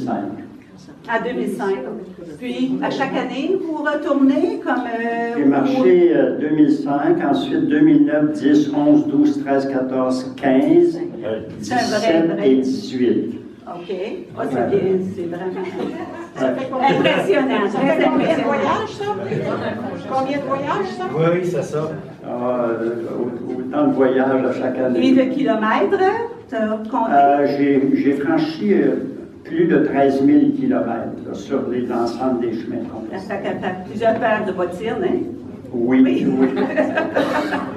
2005. À 2005. Puis, à chaque année, vous retournez comme... J'ai marché 2005, ensuite 2009, 10, 11, 12, 13, 14, 15, 17 et 18. OK. Oh, c'est vraiment impressionnant. Très Combien de impressionnant. voyages, ça? Combien de voyages, ça? Oui, c'est ça. Autant de voyages à chaque année. Et de kilomètres, tu as compté? J'ai franchi plus de 13 000 kilomètres sur l'ensemble des chemins complets. Ça fait que tu as plusieurs paires de bottines, hein? Oui, oui.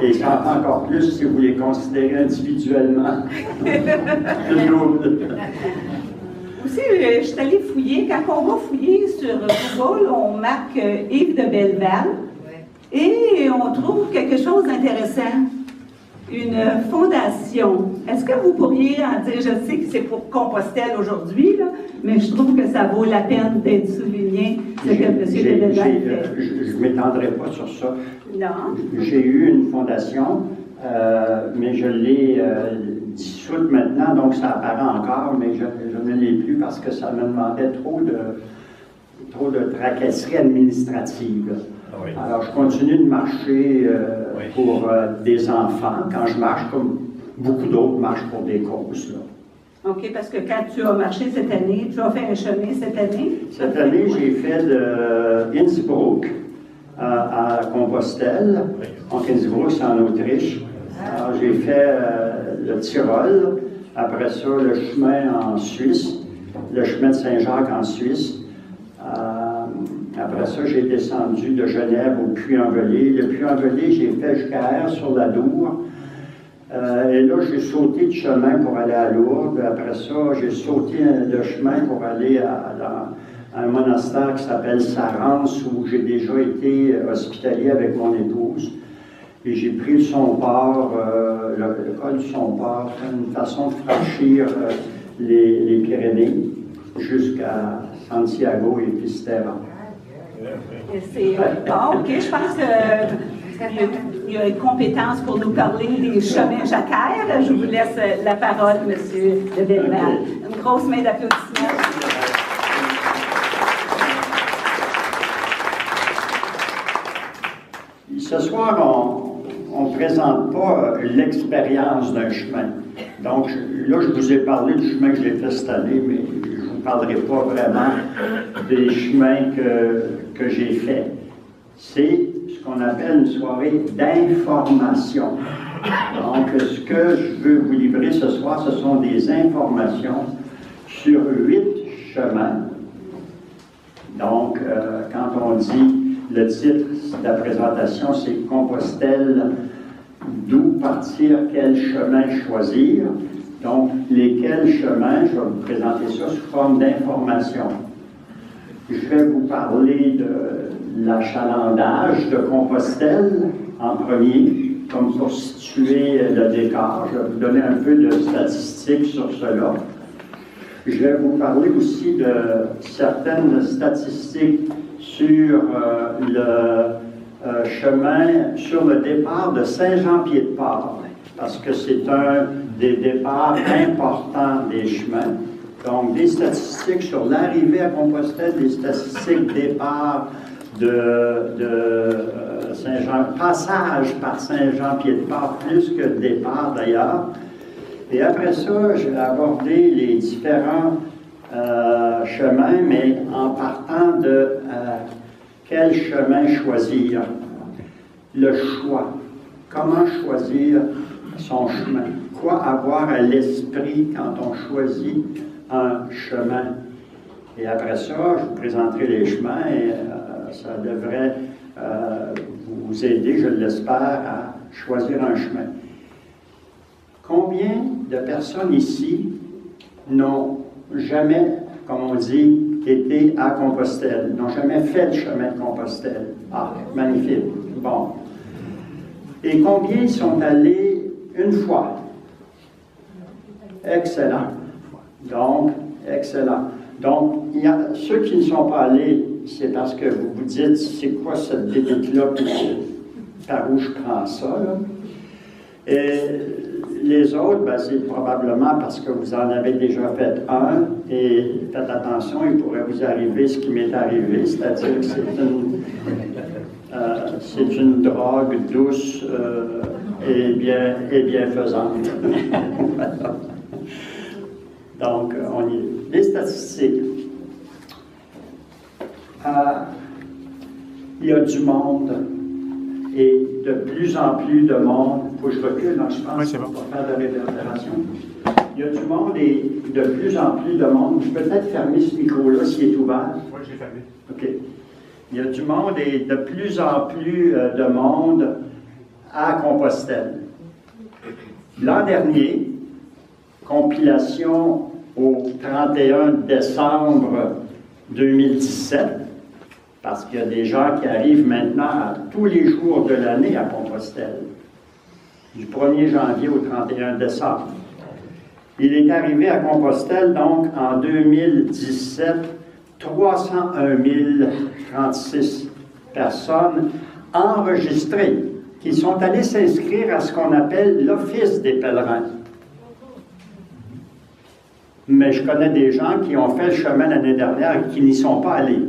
Et ça en fait encore plus si vous les considérez individuellement. Aussi, je suis allée fouiller. Quand on va fouiller sur Google, on marque Yves de Belleval et on trouve quelque chose d'intéressant. Une fondation. Est-ce que vous pourriez en dire, je sais que c'est pour Compostelle aujourd'hui, là, mais je trouve que ça vaut la peine d'être souligné, ce que M. de Belleval fait. Je ne m'étendrai pas sur ça. Non. J'ai eu une fondation, mais je l'ai dissoute maintenant, donc ça apparaît encore, mais je ne l'ai plus parce que ça me demandait trop de tracasseries administratives. Oui. Alors, je continue de marcher pour des enfants, quand je marche, comme beaucoup d'autres marchent pour des causes. Là. OK, parce que quand tu as marché cette année, tu as fait un chemin cette année? Cette année, j'ai fait de Innsbruck à Compostelle. Donc, Innsbruck, c'est en Autriche. Alors, j'ai fait le Tyrol. Après ça, le chemin en Suisse, le chemin de Saint-Jacques en Suisse. Après ça, j'ai descendu de Genève au Puy-en-Velay. Le Puy-en-Velay, j'ai fait jusqu'à Aire-sur-la-Dour. Et là, j'ai sauté de chemin pour aller à Lourdes. Après ça, j'ai sauté de chemin pour aller à un monastère qui s'appelle Sarance, où j'ai déjà été hospitalier avec mon épouse. Et j'ai pris le Somport, le col du Somport, une façon de franchir les Pyrénées jusqu'à Santiago et Fisterra. C'est bon, OK, je pense qu'il y a une compétence pour nous parler des chemins jacquaires. Je vous laisse la parole, M. de Belleval. Une grosse main d'applaudissements. Ce soir, on ne présente pas l'expérience d'un chemin. Donc, là, je vous ai parlé du chemin que j'ai fait cette année, mais je ne vous parlerai pas vraiment des chemins que j'ai faits. C'est ce qu'on appelle une soirée d'information. Donc, ce que je veux vous livrer ce soir, ce sont des informations sur 8 chemins. Donc, quand on dit le titre de la présentation, c'est Compostelle, d'où partir, quel chemin choisir. Donc, lesquels chemins, je vais vous présenter ça sous forme d'information. Je vais vous parler de l'achalandage de Compostelle en premier, comme pour situer le décor. Je vais vous donner un peu de statistiques sur cela. Je vais vous parler aussi de certaines statistiques sur le chemin, sur le départ de Saint-Jean-Pied-de-Port, parce que c'est un des départs importants des chemins. Donc, des statistiques sur l'arrivée à Compostelle, des statistiques départ de Saint-Jean, passage par Saint-Jean-Pied-de-Port, plus que départ d'ailleurs. Et après ça, je vais aborder les différents chemins, mais en partant de quel chemin choisir. Le choix. Comment choisir son chemin? Quoi avoir à l'esprit quand on choisit un chemin? Et après ça, je vous présenterai les chemins et ça devrait vous aider, je l'espère, à choisir un chemin. Combien de personnes ici n'ont jamais, comme on dit, été à Compostelle, n'ont jamais fait le chemin de Compostelle? Ah, magnifique. Bon. Et combien sont allés une fois? Excellent. Donc, excellent. Donc, il y a ceux qui ne sont pas allés, c'est parce que vous vous dites, c'est quoi cette bébête-là, par où je prends ça, là? Et les autres, ben, c'est probablement parce que vous en avez déjà fait un, et faites attention, il pourrait vous arriver ce qui m'est arrivé, c'est-à-dire que c'est une drogue douce et bienfaisante. Donc, on y est. Les statistiques. Il y a du monde, et de plus en plus de monde. Il faut que je recule, donc je pense oui, qu'on va faire de la réverbération. Il y a du monde et de plus en plus de monde. Vous pouvez peut-être fermer ce micro-là s'il est ouvert. Oui, je l'ai fermé. OK. Il y a du monde et de plus en plus de monde à Compostelle. L'an dernier, compilation au 31 décembre 2017, parce qu'il y a des gens qui arrivent maintenant à tous les jours de l'année à Compostelle, du 1er janvier au 31 décembre. Il est arrivé à Compostelle, donc, en 2017, 301 036 personnes enregistrées qui sont allées s'inscrire à ce qu'on appelle l'Office des pèlerins. Mais je connais des gens qui ont fait le chemin l'année dernière et qui n'y sont pas allés.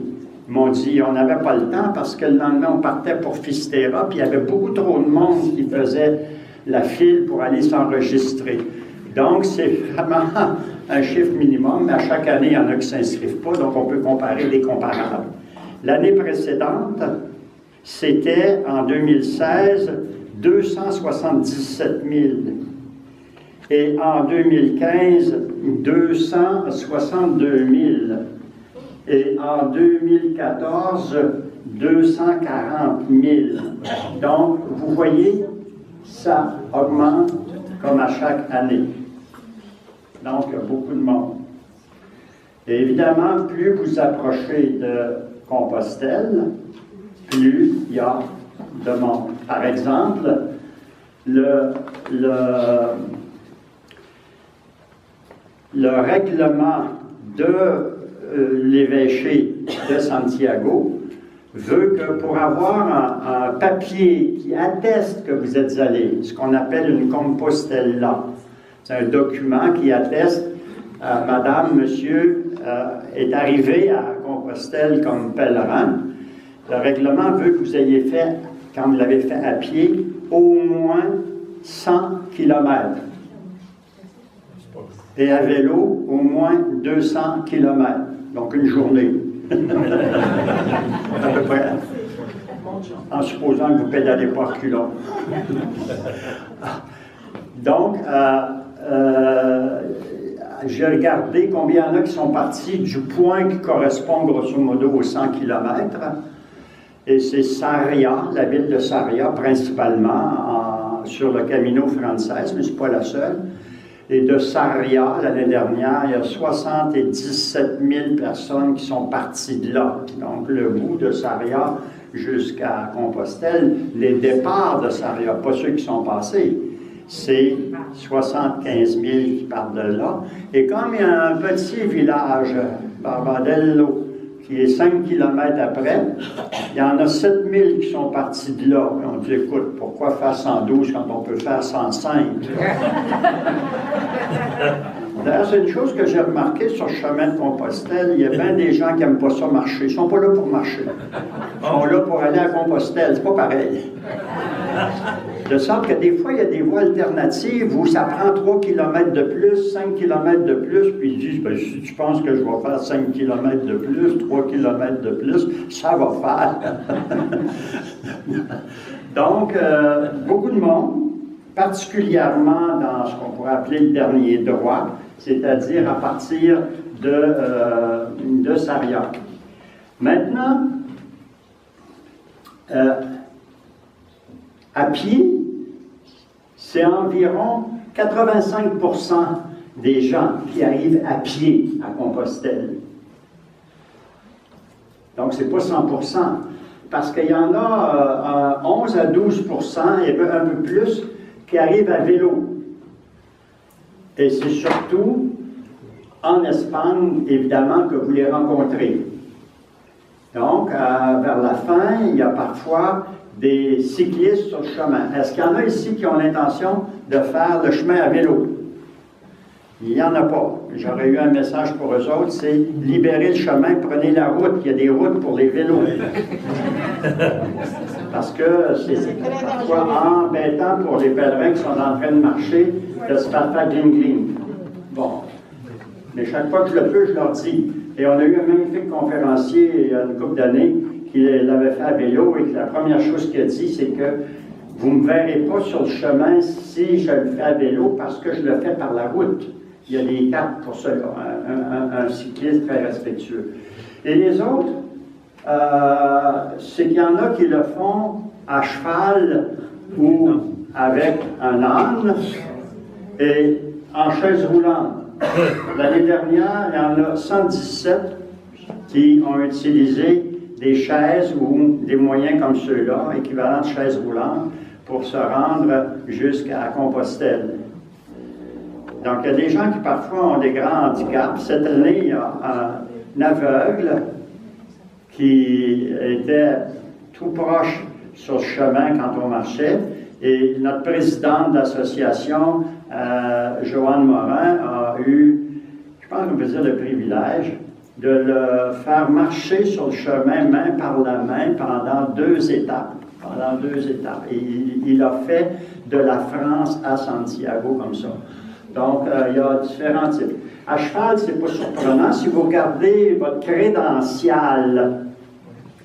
Ils m'ont dit on n'avait pas le temps parce que le lendemain, on partait pour Fistera, puis il y avait beaucoup trop de monde qui faisait la file pour aller s'enregistrer. Donc, c'est vraiment un chiffre minimum, mais à chaque année, il y en a qui ne s'inscrivent pas, donc on peut comparer les comparables. L'année précédente, c'était en 2016, 277 000. Et en 2015, 262 000. Et en 2014, 240 000. Donc, vous voyez, ça augmente comme à chaque année. Donc, il y a beaucoup de monde. Et évidemment, plus vous approchez de Compostelle, plus il y a de monde. Par exemple, le règlement de l'évêché de Santiago veut que pour avoir un papier qui atteste que vous êtes allé, ce qu'on appelle une compostella, c'est un document qui atteste Madame, Monsieur est arrivé à Compostelle comme pèlerin. Le règlement veut que vous ayez fait, quand vous l'avez fait à pied, au moins 100 km. Et à vélo, au moins 200 km. Donc une journée. À peu près. En supposant que vous ne pédalez pas à culot. Donc, j'ai regardé combien il y en a qui sont partis du point qui correspond grosso modo aux 100 km. Et c'est Sarria, la ville de Sarria, principalement, sur le Camino Frances, mais ce n'est pas la seule. Et de Sarria, l'année dernière, il y a 77 000 personnes qui sont parties de là. Donc, le bout de Sarria jusqu'à Compostelle, les départs de Sarria, pas ceux qui sont passés, c'est 75 000 qui partent de là. Et comme il y a un petit village, Barbadello, qui est 5 km après, il y en a 7 000 qui sont partis de là. Et on dit, écoute, pourquoi faire 112 quand on peut faire 105? D'ailleurs, c'est une chose que j'ai remarqué sur le chemin de Compostelle. Il y a bien des gens qui n'aiment pas ça marcher. Ils ne sont pas là pour marcher. Ils sont là pour aller à Compostelle. C'est pas pareil. De sorte que des fois, il y a des voies alternatives où ça prend 3 km de plus, 5 km de plus, puis ils disent, ben, si tu penses que je vais faire 5 km de plus, 3 km de plus, ça va faire. Donc, beaucoup de monde, particulièrement dans ce qu'on pourrait appeler le dernier droit, c'est-à-dire à partir de Sarria. Maintenant, à pied, c'est environ 85% des gens qui arrivent à pied à Compostelle. Donc, ce n'est pas 100%, parce qu'il y en a 11 à 12%, et un peu plus, qui arrivent à vélo. Et c'est surtout en Espagne, évidemment, que vous les rencontrez. Donc, vers la fin, il y a parfois des cyclistes sur le chemin. Est-ce qu'il y en a ici qui ont l'intention de faire le chemin à vélo? Il n'y en a pas. J'aurais eu un message pour eux autres, c'est libérer le chemin, prenez la route. Il y a des routes pour les vélos. Parce que c'est parfois embêtant pour les pèlerins qui sont en train de marcher de se faire gling-gling. Bon. Mais chaque fois que je le peux, je leur dis. Et on a eu un magnifique conférencier il y a une couple d'années qui l'avait fait à vélo et que la première chose qu'il a dit, c'est que vous ne me verrez pas sur le chemin si je le fais à vélo parce que je le fais par la route. Il y a des cartes pour cela, un cycliste très respectueux. Et les autres, c'est qu'il y en a qui le font à cheval ou avec un âne et en chaise roulante. L'année dernière, il y en a 117 qui ont utilisé des chaises ou des moyens comme ceux-là, équivalents de chaises roulantes, pour se rendre jusqu'à Compostelle. Donc, il y a des gens qui parfois ont des grands handicaps. Cette année, il y a un aveugle qui était tout proche sur le chemin quand on marchait. Et notre présidente d'association, Joanne Morin, a eu, je pense qu'on peut dire le privilège, de le faire marcher sur le chemin main par la main pendant 2 étapes. Et il a fait de la France à Santiago comme ça. Donc, il y a différents types. À cheval, c'est pas surprenant. Si vous regardez votre crédentiale,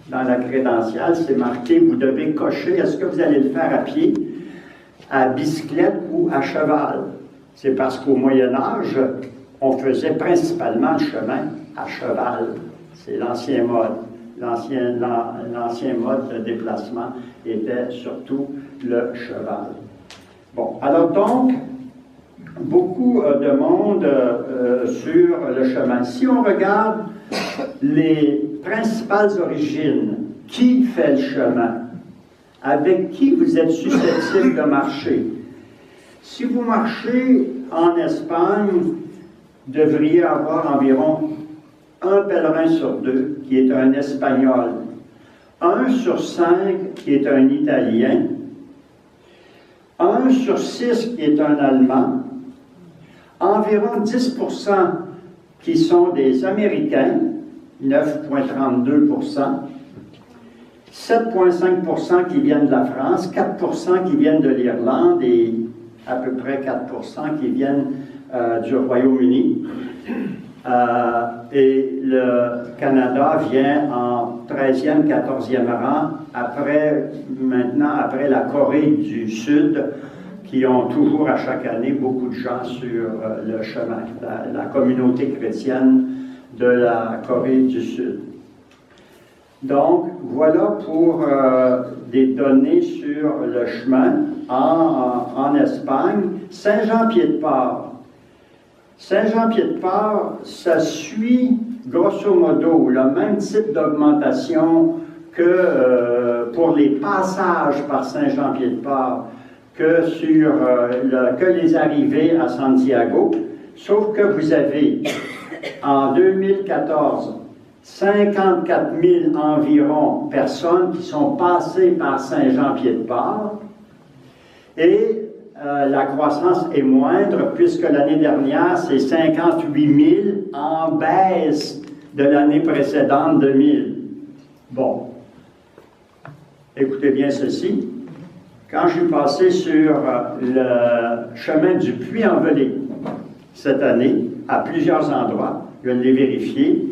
dans la crédentiale, c'est marqué, vous devez cocher, est-ce que vous allez le faire à pied, à bicyclette ou à cheval? C'est parce qu'au Moyen Âge, on faisait principalement le chemin à cheval. C'est l'ancien mode. L'ancien mode de déplacement était surtout le cheval. Bon, alors donc, beaucoup de monde sur le chemin. Si on regarde les principales origines, qui fait le chemin? Avec qui vous êtes susceptible de marcher? Si vous marchez en Espagne, vous devriez avoir environ 1 pèlerin sur 2 qui est un Espagnol, 1 sur 5 qui est un Italien, 1 sur 6 qui est un Allemand, environ 10% qui sont des Américains, 9,32%, 7,5% qui viennent de la France, 4% qui viennent de l'Irlande et à peu près 4% qui viennent du Royaume-Uni. Et le Canada vient en 13e, 14e rang, après la Corée du Sud, qui ont toujours à chaque année beaucoup de gens sur le chemin, la communauté chrétienne de la Corée du Sud. Donc, voilà pour des données sur le chemin en Espagne. Saint-Jean-Pied-de-Port. Saint-Jean-Pied-de-Port, ça suit grosso modo le même type d'augmentation que pour les passages par Saint-Jean-Pied-de-Port que que les arrivées à Santiago, sauf que vous avez en 2014 54 000 environ personnes qui sont passées par Saint-Jean-Pied-de-Port et la croissance est moindre puisque l'année dernière, c'est 58 000 en baisse de l'année précédente, 2000. Bon. Écoutez bien ceci. Quand je suis passé sur le chemin du Puy-en-Velay cette année, à plusieurs endroits, je l'ai vérifié,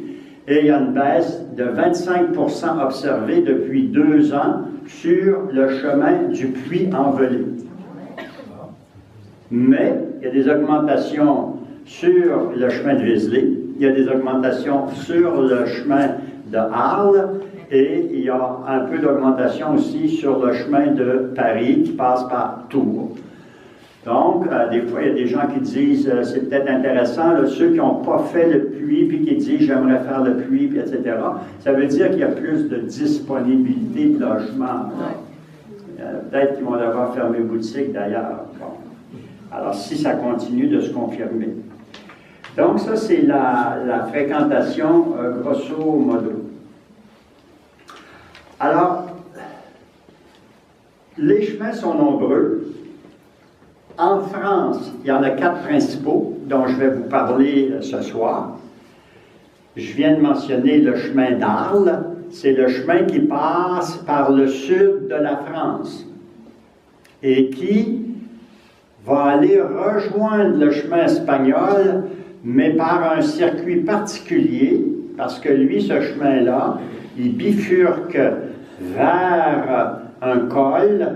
et il y a une baisse de 25% observée depuis 2 ans sur le chemin du Puy-en-Velay. Mais il y a des augmentations sur le chemin de Vézelay, il y a des augmentations sur le chemin de Arles, et il y a un peu d'augmentation aussi sur le chemin de Paris qui passe par Tours. Donc, des fois, il y a des gens qui disent c'est peut-être intéressant, là, ceux qui n'ont pas fait le puits, puis qui disent j'aimerais faire le puits, puis etc. Ça veut dire qu'il y a plus de disponibilité de logement. Peut-être qu'ils vont devoir fermer boutique d'ailleurs. Bon. Alors, si ça continue de se confirmer. Donc, ça, c'est la fréquentation grosso modo. Alors, Les chemins sont nombreux. En France, il y en a 4 principaux dont je vais vous parler ce soir. Je viens de mentionner le chemin d'Arles. C'est le chemin qui passe par le sud de la France et qui va aller rejoindre le chemin espagnol, mais par un circuit particulier, parce que lui, ce chemin-là, il bifurque vers un col,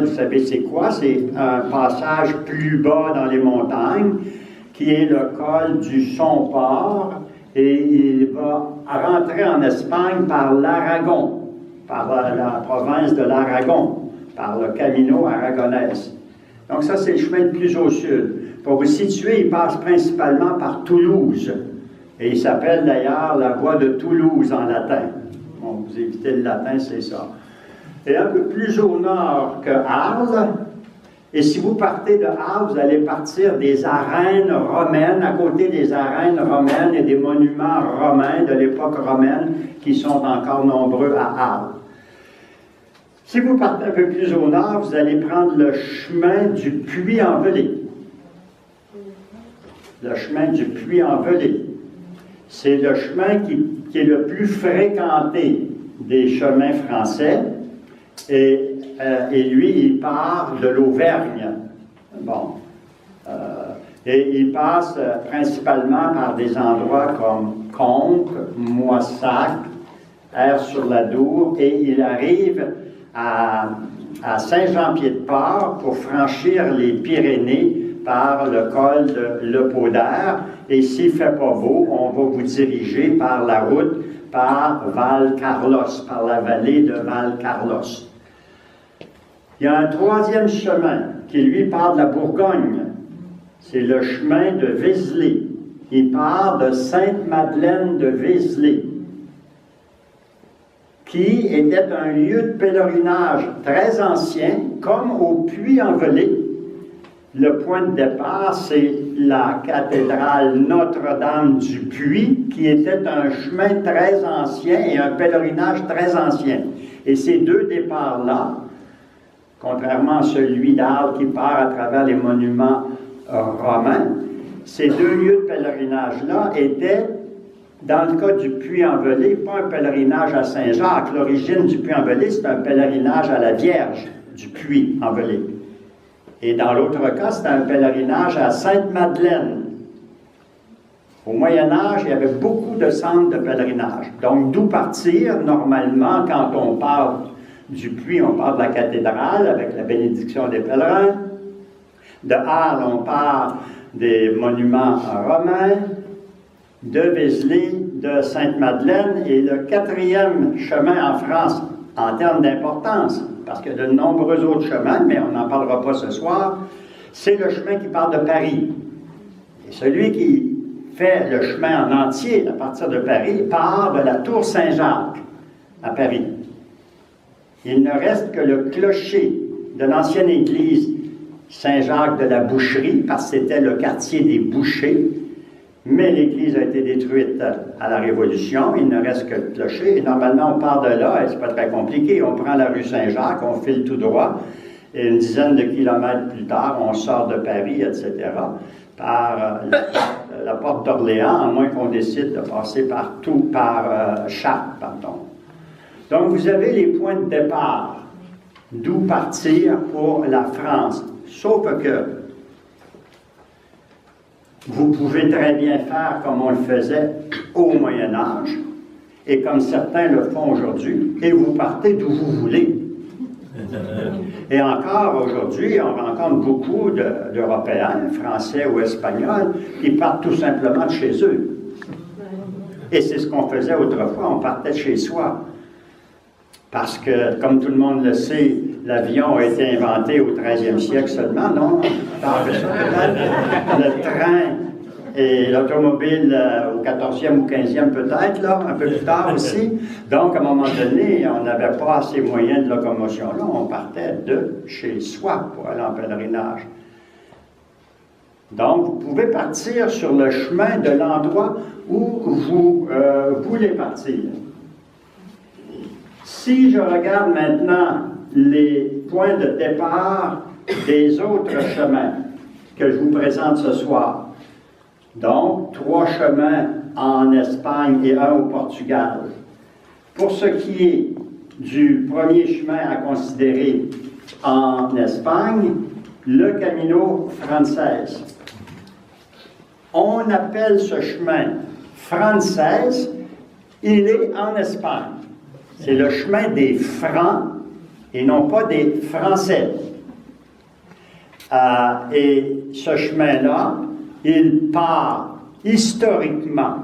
vous savez c'est quoi? C'est un passage plus bas dans les montagnes, qui est le col du Somport, et il va rentrer en Espagne par l'Aragon, par la province de l'Aragon, par le Camino Aragonés. Donc ça, c'est le chemin le plus au sud. Pour vous situer, il passe principalement par Toulouse, et il s'appelle d'ailleurs la voie de Toulouse en latin. Bon, vous évitez le latin, c'est ça. Et un peu plus au nord que Arles, et si vous partez de Arles, vous allez partir des arènes romaines, à côté des arènes romaines et des monuments romains de l'époque romaine qui sont encore nombreux à Arles. Si vous partez un peu plus au nord, vous allez prendre le chemin du Puy-en-Velay. Le chemin du Puy-en-Velay. C'est le chemin qui est le plus fréquenté des chemins français. Et lui, il part de l'Auvergne. Bon. Et il passe principalement par des endroits comme Conques, Moissac, Aire-sur-la-Dour, et il arrive à Saint-Jean-Pied-de-Port pour franchir les Pyrénées par le col de Lepaudaire. Et s'il ne fait pas beau, on va vous diriger par la route par Val-Carlos, par la vallée de Val-Carlos. Il y a un troisième chemin qui, lui, part de la Bourgogne. C'est le chemin de Vézelay. Il part de Sainte-Madeleine de Vézelay, qui était un lieu de pèlerinage très ancien, comme au Puy-en-Velay. Le point de départ, c'est la cathédrale Notre-Dame du Puy, qui était un chemin très ancien et un pèlerinage très ancien. Et ces deux départs-là, contrairement à celui d'Arles qui part à travers les monuments romains, ces deux lieux de pèlerinage-là étaient, dans le cas du Puy-en-Velay, pas un pèlerinage à Saint-Jacques. L'origine du Puy-en-Velay, c'est un pèlerinage à la Vierge du Puy-en-Velay. Et dans l'autre cas, c'était un pèlerinage à Sainte-Madeleine. Au Moyen Âge, il y avait beaucoup de centres de pèlerinage. Donc, d'où partir, normalement, quand on parle du Puy, on parle de la cathédrale avec la bénédiction des pèlerins. De Arles, on parle des monuments romains. De Vézelay, de Sainte-Madeleine. Et le quatrième chemin en France, en termes d'importance, parce qu'il y a de nombreux autres chemins, mais on n'en parlera pas ce soir, c'est le chemin qui part de Paris. Et celui qui fait le chemin en entier à partir de Paris part de la tour Saint-Jacques à Paris. Il ne reste que le clocher de l'ancienne église Saint-Jacques de la Boucherie, parce que c'était le quartier des bouchers, mais l'église a été détruite à la Révolution, il ne reste que le clocher, et normalement on part de là, et c'est pas très compliqué, on prend la rue Saint-Jacques, on file tout droit, et une dizaine de kilomètres plus tard, on sort de Paris, etc., par la porte d'Orléans, à moins qu'on décide de passer par Chartres, pardon. Donc, vous avez les points de départ, d'où partir pour la France. Sauf que vous pouvez très bien faire comme on le faisait au Moyen Âge, et comme certains le font aujourd'hui, et vous partez d'où vous voulez. Et encore aujourd'hui, on rencontre beaucoup d'Européens, Français ou Espagnols, qui partent tout simplement de chez eux. Et c'est ce qu'on faisait autrefois, on partait de chez soi. Parce que, comme tout le monde le sait, l'avion a été inventé au 13e siècle seulement, non? Le train et l'automobile au 14e ou 15e peut-être, là, un peu plus tard aussi. Donc, à un moment donné, on n'avait pas ces moyens de locomotion. Là, on partait de chez soi pour aller en pèlerinage. Donc, vous pouvez partir sur le chemin de l'endroit où vous voulez partir. Si je regarde maintenant les point de départ des autres chemins que je vous présente ce soir. Donc, 3 chemins en Espagne et 1 au Portugal. Pour ce qui est du premier chemin à considérer en Espagne, le Camino Frances. On appelle ce chemin Frances, il est en Espagne. C'est le chemin des Francs et non pas des Français. Et ce chemin-là, il part historiquement.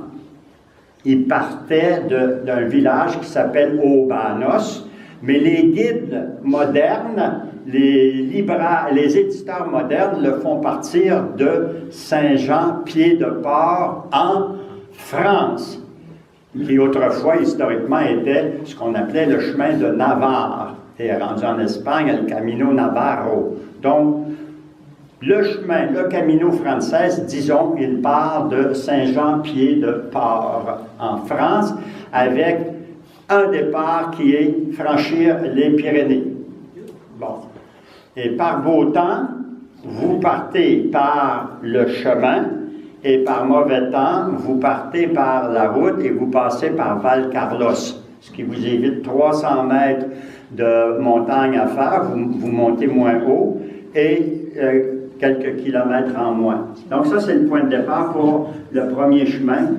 Il partait d'un village qui s'appelle Obanos, mais les guides modernes, les éditeurs modernes le font partir de Saint-Jean-Pied-de-Port en France, qui autrefois, historiquement, était ce qu'on appelait le chemin de Navarre, et rendu en Espagne, le Camino Navarro. Donc, le chemin, le Camino Frances, disons, il part de Saint-Jean-Pied-de-Port en France, avec un départ qui est franchir les Pyrénées. Bon. Et par beau temps, vous partez par le chemin, et par mauvais temps, vous partez par la route et vous passez par Valcarlos, ce qui vous évite 300 mètres de montagne à faire, vous montez moins haut, et quelques kilomètres en moins. Donc ça, c'est le point de départ pour le premier chemin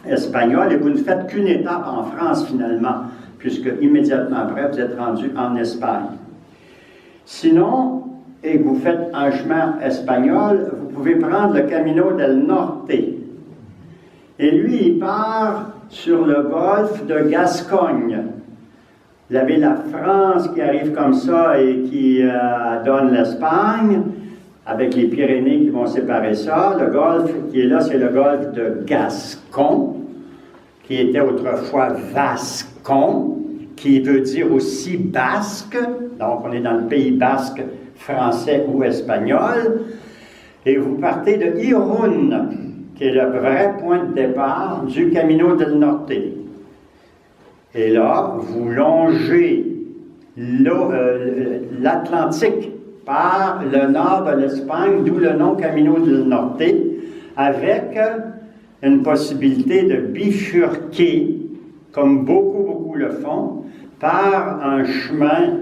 espagnol, et vous ne faites qu'une étape en France finalement, puisque immédiatement après, vous êtes rendu en Espagne. Sinon, et vous faites un chemin espagnol, vous pouvez prendre le Camino del Norte. Et lui, il part sur le golfe de Gascogne. Vous avez la France qui arrive comme ça et qui donne l'Espagne, avec les Pyrénées qui vont séparer ça. Le golfe qui est là, c'est le golfe de Gascon, qui était autrefois Vascon, qui veut dire aussi basque. Donc, on est dans le Pays basque, français ou espagnol. Et vous partez de Irún, qui est le vrai point de départ du Camino del Norte. Et là, vous longez l'Atlantique par le nord de l'Espagne, d'où le nom Camino del Norte, avec une possibilité de bifurquer, comme beaucoup le font, par un chemin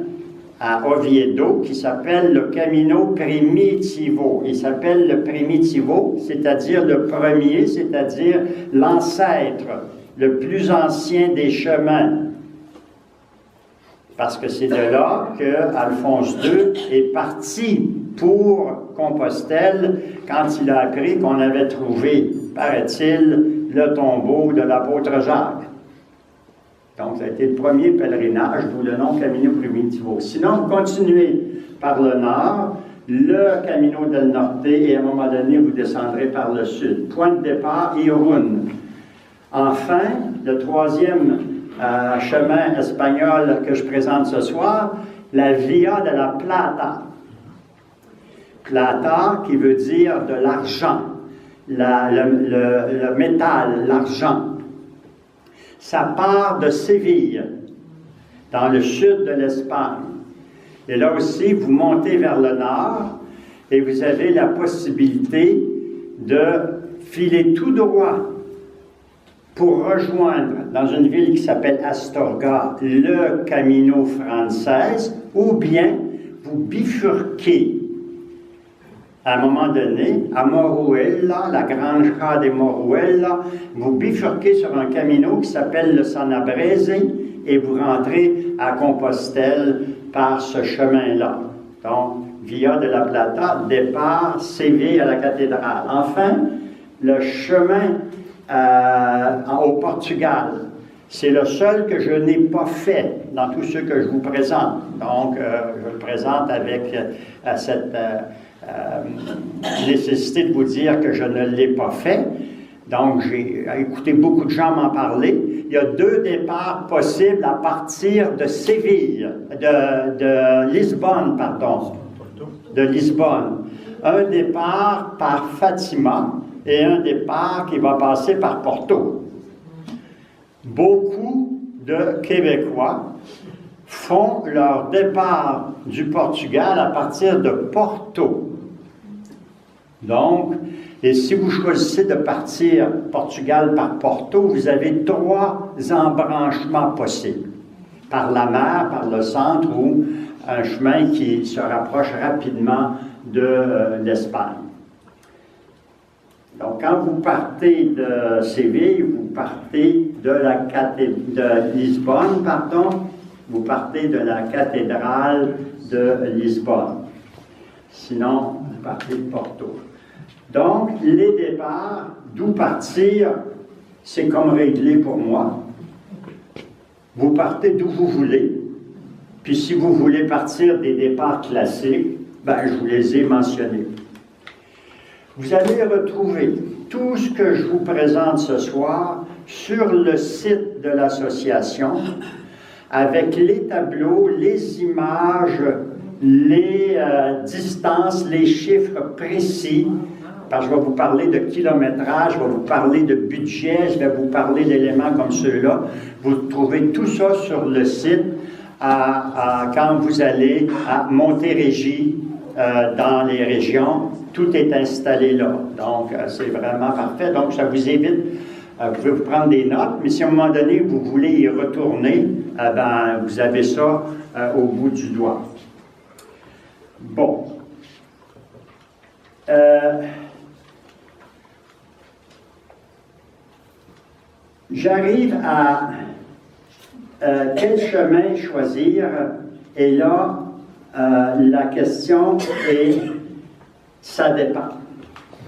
à Oviedo qui s'appelle le Camino Primitivo. Il s'appelle le Primitivo, c'est-à-dire le premier, c'est-à-dire l'ancêtre, le plus ancien des chemins. Parce que c'est de là qu'Alphonse II est parti pour Compostelle quand il a appris qu'on avait trouvé, paraît-il, le tombeau de l'apôtre Jacques. Donc, ça a été le premier pèlerinage, d'où le nom Camino Primitivo. Sinon, vous continuez par le nord, le Camino del Norte, et à un moment donné, vous descendrez par le sud. Point de départ, Irún. Enfin, le troisième chemin espagnol que je présente ce soir, la Via de la Plata. Plata qui veut dire de l'argent, le métal, l'argent. Ça part de Séville, dans le sud de l'Espagne. Et là aussi, vous montez vers le nord et vous avez la possibilité de filer tout droit pour rejoindre, dans une ville qui s'appelle Astorga, le Camino Frances, ou bien vous bifurquez à un moment donné, à Moruela, la Granja de Moruela, vous bifurquez sur un camino qui s'appelle le Sanabrese et vous rentrez à Compostelle par ce chemin-là. Donc, Via de la Plata, départ, Séville à la cathédrale. Enfin, le chemin au Portugal. C'est le seul que je n'ai pas fait dans tous ceux que je vous présente. Donc, je le présente avec cette nécessité de vous dire que je ne l'ai pas fait. Donc, j'ai écouté beaucoup de gens m'en parler. Il y a 2 départs possibles à partir de Séville, de Lisbonne, pardon. De Lisbonne. Un départ par Fatima et un départ qui va passer par Porto. Beaucoup de Québécois font leur départ du Portugal à partir de Porto. Donc, et si vous choisissez de partir Portugal par Porto, vous avez 3 embranchements possibles. Par la mer, par le centre ou un chemin qui se rapproche rapidement de l'Espagne. Donc, quand vous partez de Séville, vous partez de Lisbonne, pardon, vous partez de la cathédrale de Lisbonne. Sinon, vous partez de Porto. Donc, les départs, d'où partir, c'est comme réglé pour moi. Vous partez d'où vous voulez. Puis si vous voulez partir des départs classiques, ben, je vous les ai mentionnés. Vous allez retrouver tout ce que je vous présente ce soir sur le site de l'association, avec les tableaux, les images, les distances, les chiffres précis, parce que je vais vous parler de kilométrage, je vais vous parler de budget, je vais vous parler d'éléments comme ceux-là. Vous trouvez tout ça sur le site quand vous allez à Montérégie, dans les régions. Tout est installé là. Donc, c'est vraiment parfait. Donc, ça vous évite, vous pouvez vous prendre des notes, mais si à un moment donné, vous voulez y retourner, ben, vous avez ça au bout du doigt. Bon. J'arrive à quel chemin choisir, et là, la question est « ça dépend ».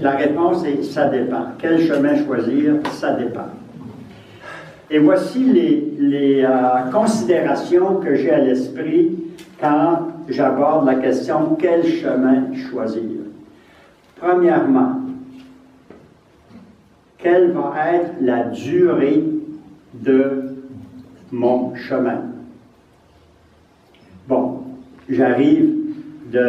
La réponse est « ça dépend ». Quel chemin choisir? Ça dépend. Et voici les considérations que j'ai à l'esprit quand j'aborde la question « quel chemin choisir ». Premièrement, quelle va être la durée de mon chemin? Bon, j'arrive de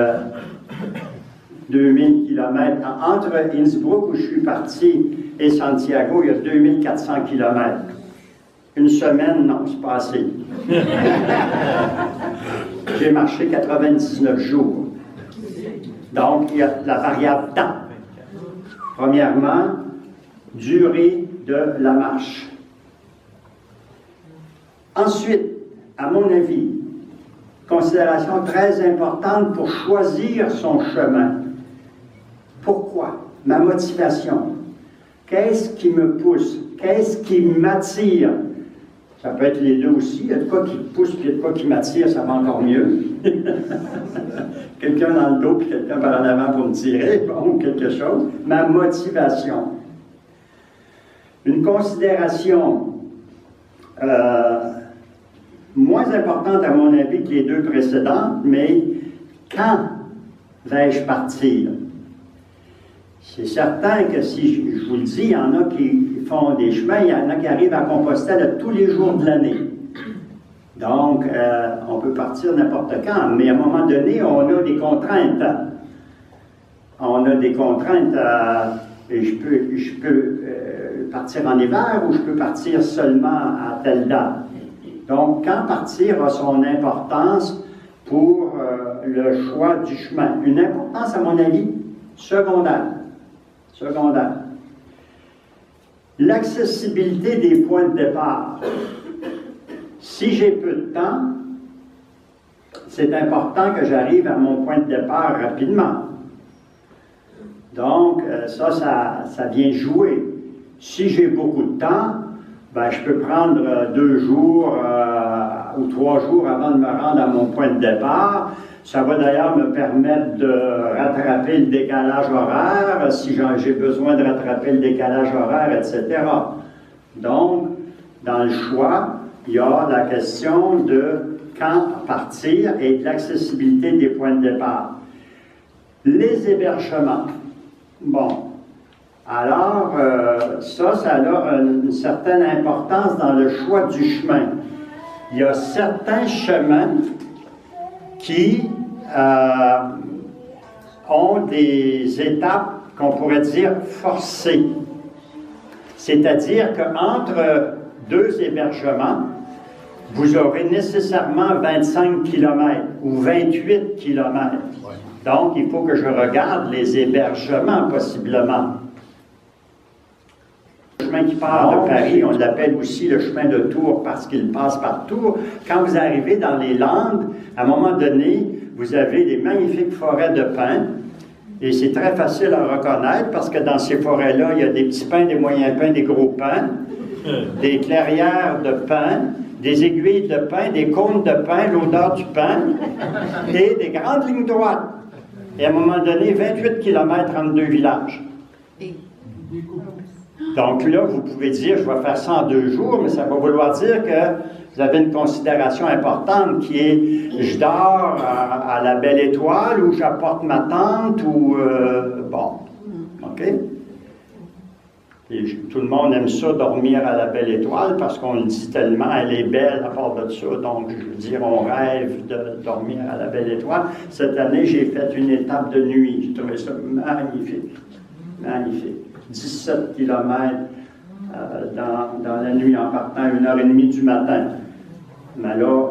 2000 km. Entre Innsbruck, où je suis parti, et Santiago, il y a 2400 km. Une semaine, non, c'est pas assez. J'ai marché 99 jours. Donc, il y a la variable temps. Premièrement, durée de la marche. Ensuite, à mon avis, considération très importante pour choisir son chemin. Pourquoi? Ma motivation. Qu'est-ce qui me pousse? Qu'est-ce qui m'attire? Ça peut être les deux aussi. Il y a de quoi qui me pousse, puis il y a de quoi qui m'attire, ça va encore mieux. Quelqu'un dans le dos, puis quelqu'un par en avant pour me tirer, bon, quelque chose. Ma motivation. Une considération moins importante à mon avis que les deux précédentes, mais quand vais-je partir? C'est certain que si je vous le dis, il y en a qui font des chemins, il y en a qui arrivent à Compostelle à tous les jours de l'année. Donc, on peut partir n'importe quand, mais à un moment donné, on a des contraintes. On a des contraintes. Je peux partir en hiver ou je peux partir seulement à telle date. Donc, quand partir a son importance pour le choix du chemin. Une importance, à mon avis, secondaire. Secondaire. L'accessibilité des points de départ. Si j'ai peu de temps, c'est important que j'arrive à mon point de départ rapidement. Donc, ça vient jouer. Si j'ai beaucoup de temps, ben, je peux prendre 2 jours ou 3 jours avant de me rendre à mon point de départ. Ça va d'ailleurs me permettre de rattraper le décalage horaire, si j'ai besoin de rattraper le décalage horaire, etc. Donc, dans le choix, il y a la question de quand partir et de l'accessibilité des points de départ. Les hébergements. Bon. Alors, ça a une certaine importance dans le choix du chemin. Il y a certains chemins qui ont des étapes qu'on pourrait dire forcées. C'est-à-dire qu'entre 2 hébergements, vous aurez nécessairement 25 km ou 28 km. Donc, il faut que je regarde les hébergements, possiblement. Le chemin qui part de Paris, on l'appelle aussi le chemin de Tours parce qu'il passe par Tours. Quand vous arrivez dans les Landes, à un moment donné, vous avez des magnifiques forêts de pins. Et c'est très facile à reconnaître parce que dans ces forêts-là, il y a des petits pins, des moyens pins, des gros pins, des clairières de pins, des aiguilles de pin, des cônes de pin, l'odeur du pain, et des grandes lignes droites. Et à un moment donné, 28 km entre deux villages. Donc là, vous pouvez dire, je vais faire ça en 2 jours, mais ça va vouloir dire que vous avez une considération importante qui est, je dors à la Belle Étoile, ou j'apporte ma tente, ou, bon, OK? Et tout le monde aime ça, dormir à la Belle Étoile, parce qu'on le dit tellement, elle est belle à part de ça. Donc, je veux dire, on rêve de dormir à la Belle Étoile. Cette année, j'ai fait une étape de nuit. J'ai trouvé ça magnifique. Magnifique. 17 km dans la nuit en partant à 1h30 du matin. Mais là,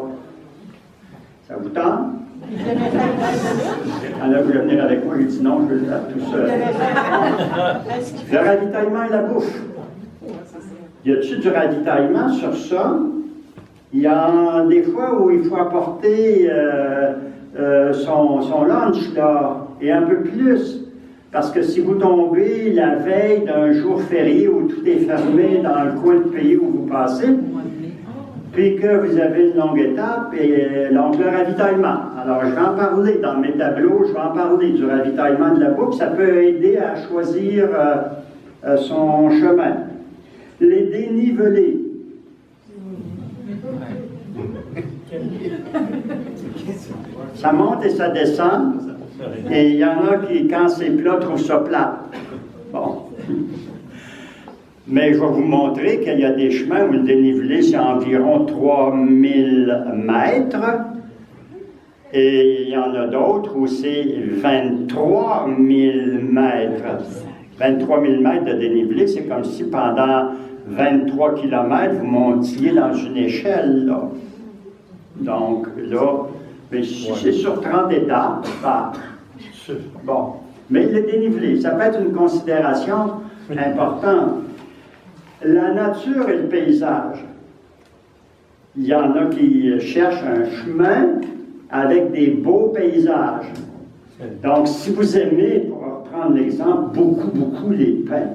ça vous tente? Alors, vous voulez venir avec moi? J'ai dit non, je veux le faire tout seul. Le ravitaillement et la bouffe. Y a-t-il du ravitaillement sur ça? Il y a des fois où il faut apporter son lunch, là, et un peu plus. Parce que si vous tombez la veille d'un jour férié où tout est fermé dans le coin de pays où vous passez, puis que vous avez une longue étape, et donc le ravitaillement. Alors, je vais en parler dans mes tableaux, je vais en parler du ravitaillement de la bouffe. Ça peut aider à choisir son chemin. Les dénivelés. Ça monte et ça descend. Et il y en a qui, quand c'est plat, trouvent ça plat. Bon. Mais je vais vous montrer qu'il y a des chemins où le dénivelé, c'est environ 3000 mètres. Et il y en a d'autres où c'est 23 000 mètres. 23 000 mètres de dénivelé, c'est comme si pendant 23 km, vous montiez dans une échelle, là. Donc, là, mais si c'est sur 30 étapes, bah, bon. Mais le dénivelé, ça peut être une considération importante. La nature et le paysage. Il y en a qui cherchent un chemin avec des beaux paysages. Donc, si vous aimez, pour reprendre l'exemple, beaucoup les pins.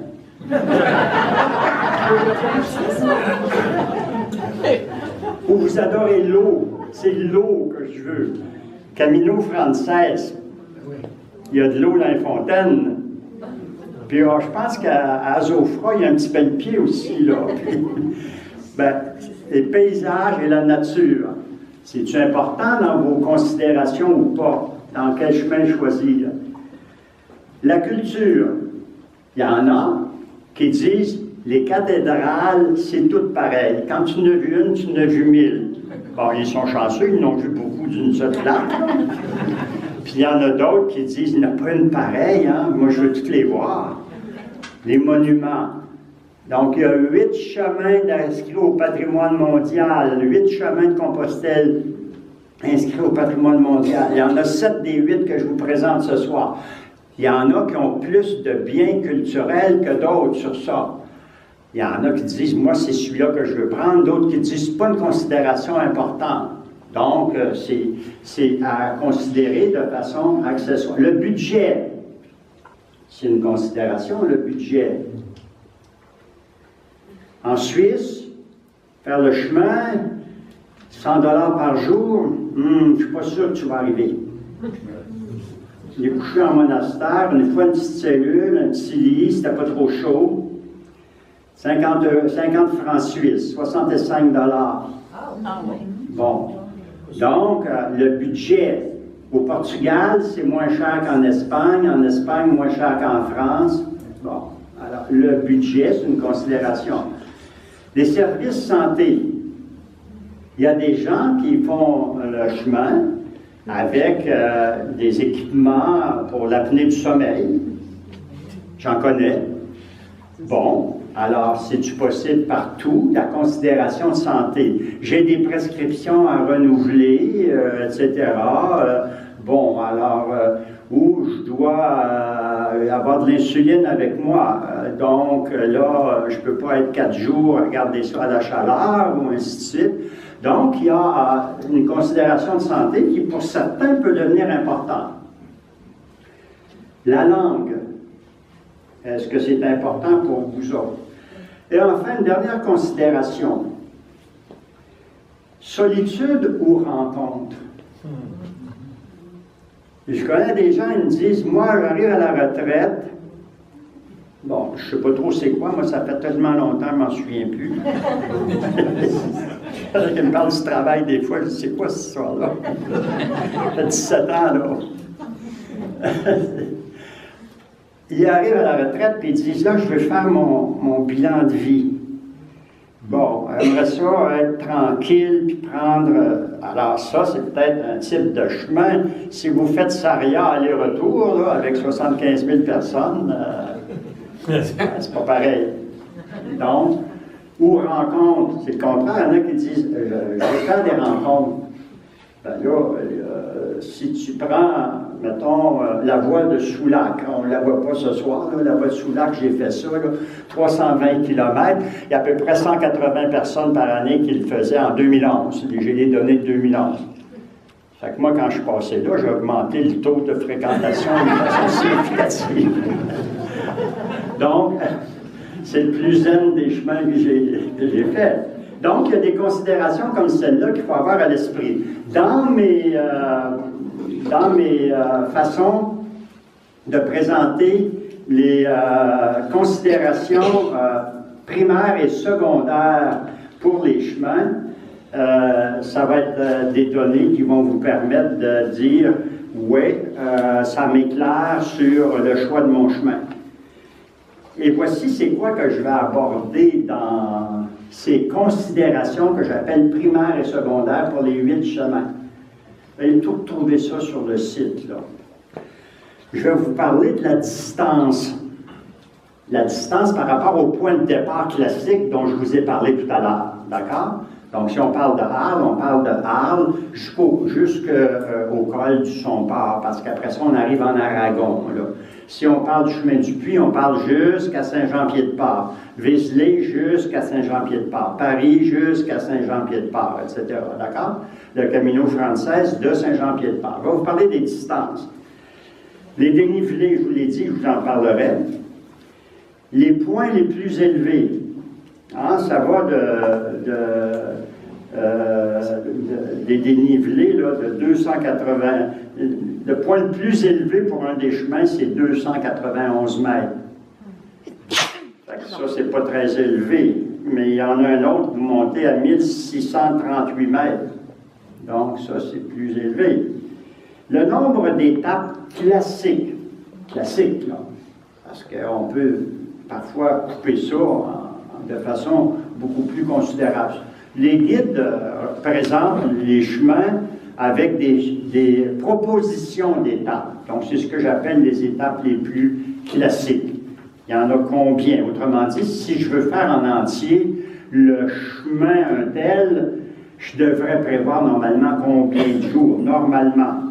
Ou vous adorez l'eau. C'est l'eau que je veux. Camino Frances, il y a de l'eau dans les fontaines. Puis je pense qu'à Azofra, il y a un petit pied aussi, là. Puis, ben, les paysages et la nature, c'est-tu important dans vos considérations ou pas? Dans quel chemin choisir? La culture, il y en a qui disent les cathédrales, c'est tout pareil. Quand tu n'as vu une, tu n'as vu 1000. Bon, ils sont chanceux, ils n'ont vu beaucoup d'une seule plaque. Puis il y en a d'autres qui disent, il n'y en a pas une pareille, hein? Moi je veux toutes les voir. Les monuments. Donc il y a 8 chemins inscrits au patrimoine mondial, 8 chemins de Compostelle inscrits au patrimoine mondial. Il y en a 7 des 8 que je vous présente ce soir. Il y en a qui ont plus de biens culturels que d'autres sur ça. Il y en a qui disent, moi, c'est celui-là que je veux prendre. D'autres qui disent, c'est pas une considération importante. Donc, c'est à considérer de façon accessoire. Le budget, c'est une considération, le budget. En Suisse, faire le chemin, 100 $ par jour, je ne suis pas sûr que tu vas arriver. J'ai couché en monastère, une fois une petite cellule, un petit lit, c'était pas trop chaud. 50 francs suisses, 65 $. Bon. Donc, le budget au Portugal, c'est moins cher qu'en Espagne. En Espagne, moins cher qu'en France. Bon. Alors, le budget, c'est une considération. Les services santé. Il y a des gens qui font le chemin avec des équipements pour l'apnée du sommeil. J'en connais. Bon. Alors, c'est-tu possible partout? La considération de santé. J'ai des prescriptions à renouveler, etc. Bon, alors, où je dois avoir de l'insuline avec moi. Donc, là, je ne peux pas être 4 jours à garder ça à la chaleur, ou ainsi de suite. Donc, il y a une considération de santé qui, pour certains, peut devenir importante. La langue. Est-ce que c'est important pour vous autres? Et enfin, une dernière considération. Solitude ou rencontre? Et je connais des gens, ils me disent, moi, j'arrive à la retraite. Bon, je ne sais pas trop c'est quoi, moi, ça fait tellement longtemps, je ne m'en souviens plus. Ils me parlent du travail des fois, je dis, c'est quoi cette histoire-là? Ça fait 17 ans, là. Ils arrivent à la retraite et ils disent, là, je veux faire mon bilan de vie. Bon, j'aimerais ça être tranquille puis prendre... alors ça, c'est peut-être un type de chemin. Si vous faites Sarria aller-retour, là, avec 75 000 personnes, c'est pas pareil. Donc, ou rencontre, c'est le contraire. Il y en a qui disent, je vais faire des rencontres. Ben là, si tu prends, mettons, la voie de Soulac, on ne la voit pas ce soir, là, la voie de Soulac, j'ai fait ça, là, 320 km, il y a à peu près 180 personnes par année qui le faisaient en 2011. J'ai les données de 2011. Fait que moi, quand je suis passé là, j'ai augmenté le taux de fréquentation de façon significative. Donc, c'est le plus zen des chemins que j'ai fait. Donc, il y a des considérations comme celle-là qu'il faut avoir à l'esprit. Dans mes façons de présenter les considérations primaires et secondaires pour les chemins, ça va être des données qui vont vous permettre de dire « oui, ça m'éclaire sur le choix de mon chemin ». Et voici c'est quoi que je vais aborder dans ces considérations que j'appelle primaires et secondaires pour les 8 chemins. Vous allez tout retrouver ça sur le site, là. Je vais vous parler de la distance. La distance par rapport au point de départ classique dont je vous ai parlé tout à l'heure. D'accord? Donc, si on parle de Arles, on parle de Arles jusqu'au col du Somport, parce qu'après ça, on arrive en Aragon, là. Si on parle du chemin du Puy, on parle jusqu'à Saint-Jean-Pied-de-Port. Vézelay jusqu'à Saint-Jean-Pied-de-Port. Paris jusqu'à Saint-Jean-Pied-de-Port, etc. D'accord? Le Camino Frances de Saint-Jean-Pied-de-Port. Je vais vous parler des distances. Les dénivelés, je vous l'ai dit, je vous en parlerai. Les points les plus élevés, hein, ça va des dénivelés là, de 280. Le point le plus élevé pour un des chemins, c'est 291 mètres. Ça, c'est pas très élevé, mais il y en a un autre, vous montez à 1638 mètres. Donc, ça, c'est plus élevé. Le nombre d'étapes classiques, là, parce qu'on peut parfois couper ça de façon beaucoup plus considérable. Les guides présentent les chemins avec des propositions d'étapes. Donc, c'est ce que j'appelle les étapes les plus classiques. Il y en a combien? Autrement dit, si je veux faire en entier le chemin un tel, je devrais prévoir normalement combien de jours? Normalement.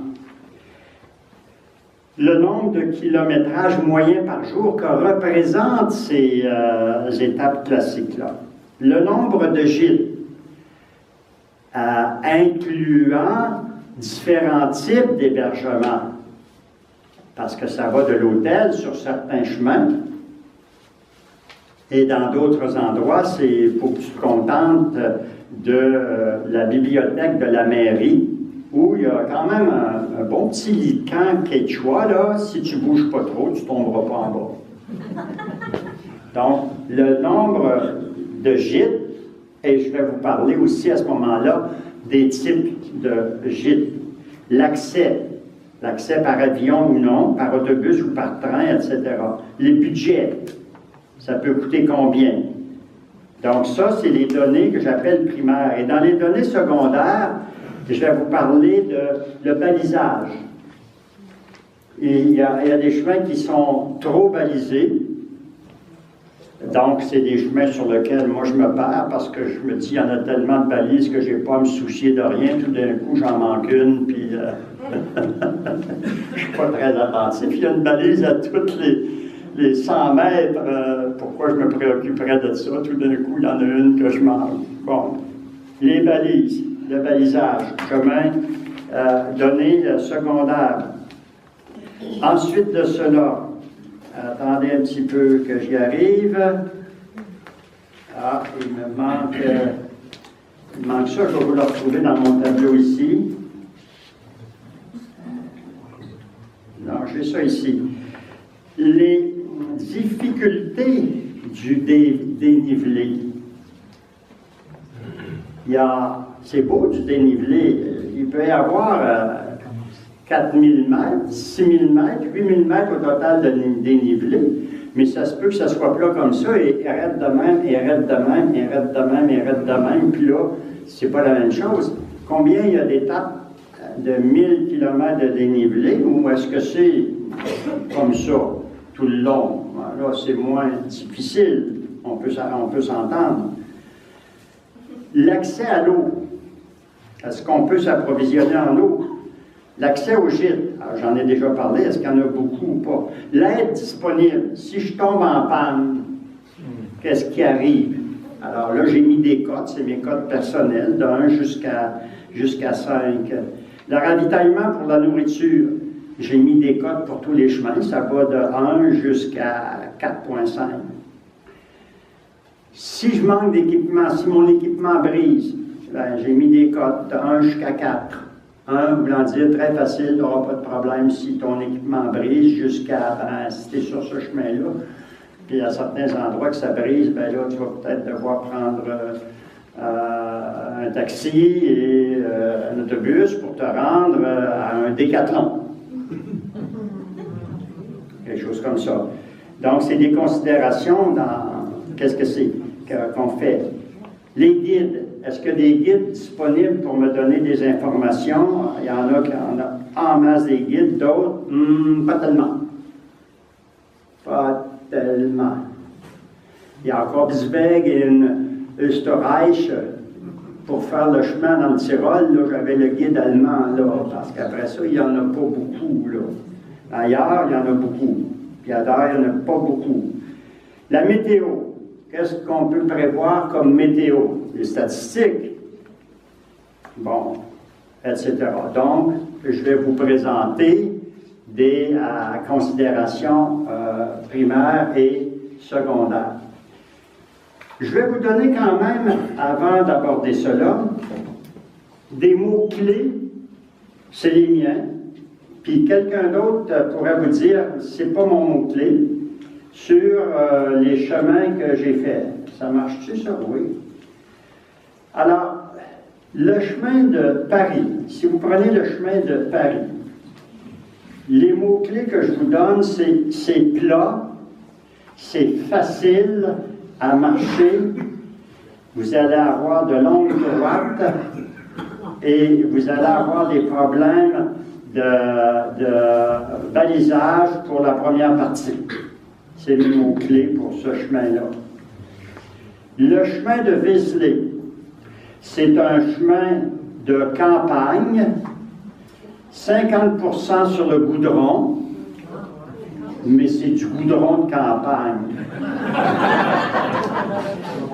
Le nombre de kilométrages moyen par jour que représentent ces étapes classiques-là. Le nombre de gîtes, incluant différents types d'hébergements, parce que ça va de l'hôtel sur certains chemins, et dans d'autres endroits, c'est pour que tu te contentes de la bibliothèque de la mairie, où il y a quand même un bon petit lit de camp quechua, là, si tu ne bouges pas trop, tu ne tomberas pas en bas. Donc, le nombre de gîtes, et je vais vous parler aussi à ce moment-là des types de gîtes. L'accès par avion ou non, par autobus ou par train, etc. Les budgets, ça peut coûter combien? Donc ça, c'est les données que j'appelle primaires. Et dans les données secondaires, je vais vous parler de le balisage. Et il y a des chemins qui sont trop balisés. Donc, c'est des chemins sur lesquels moi je me perds parce que je me dis, il y en a tellement de balises que je n'ai pas à me soucier de rien. Tout d'un coup, j'en manque une, puis je ne suis pas très attentif. Il y a une balise à toutes les 100 mètres. Pourquoi je me préoccuperais de ça? Tout d'un coup, il y en a une que je manque. Bon, les balises, le balisage, chemin donné secondaire. Ensuite de cela, attendez un petit peu que j'y arrive. Ah, il me manque ça, je vais vous le retrouver dans mon tableau ici. Non, j'ai ça ici. Les difficultés du dénivelé. C'est beau du dénivelé. Il peut y avoir 4000 mètres, 6000 mètres, 8000 mètres au total de dénivelé, mais ça se peut que ça soit plat comme ça, et arrête de même, et arrête de même, et arrête de même, et arrête de même, puis là, c'est pas la même chose. Combien il y a d'étapes de 1000 km de dénivelé, ou est-ce que c'est comme ça, tout le long? Là, c'est moins difficile, on peut s'entendre. L'accès à l'eau, est-ce qu'on peut s'approvisionner en eau? L'accès au gîte, j'en ai déjà parlé, est-ce qu'il y en a beaucoup ou pas? L'aide disponible, si je tombe en panne, qu'est-ce qui arrive? Alors là, j'ai mis des cotes, c'est mes cotes personnelles, de 1 jusqu'à 5. Le ravitaillement pour la nourriture, j'ai mis des cotes pour tous les chemins, ça va de 1 jusqu'à 4,5. Si je manque d'équipement, si mon équipement brise, j'ai mis des cotes de 1 jusqu'à 4. 1, voulant dire très facile, tu n'auras pas de problème si ton équipement brise, jusqu'à, si tu es sur ce chemin-là, puis à certains endroits que ça brise, bien là, tu vas peut-être devoir prendre un taxi et un autobus pour te rendre à un décathlon. Quelque chose comme ça. Donc, c'est des considérations dans qu'est-ce que c'est qu'on fait. Les guides. Est-ce qu'il y a des guides disponibles pour me donner des informations? Il y en a qui en a en masse des guides, d'autres, pas tellement. Pas tellement. Il y a encore Bisweg et une Österreich pour faire le chemin dans le Tyrol. Là, j'avais le guide allemand, là, parce qu'après ça, il n'y en a pas beaucoup. Là. Ailleurs, il y en a beaucoup. Puis ailleurs, il n'y en a pas beaucoup. La météo. Qu'est-ce qu'on peut prévoir comme météo? Les statistiques. Bon, etc. Donc, je vais vous présenter des considérations primaires et secondaires. Je vais vous donner quand même, avant d'aborder cela, des mots-clés, c'est les miens, puis quelqu'un d'autre pourrait vous dire, c'est pas mon mot-clé, sur les chemins que j'ai faits. Ça marche-tu, ça? Oui. Alors, le chemin de Paris, si vous prenez le chemin de Paris, les mots-clés que je vous donne, c'est plat, c'est facile à marcher, vous allez avoir de longues droites et vous allez avoir des problèmes de balisage pour la première partie. C'est les mots-clés pour ce chemin-là. Le chemin de Vézelay, c'est un chemin de campagne, 50% sur le goudron, mais c'est du goudron de campagne.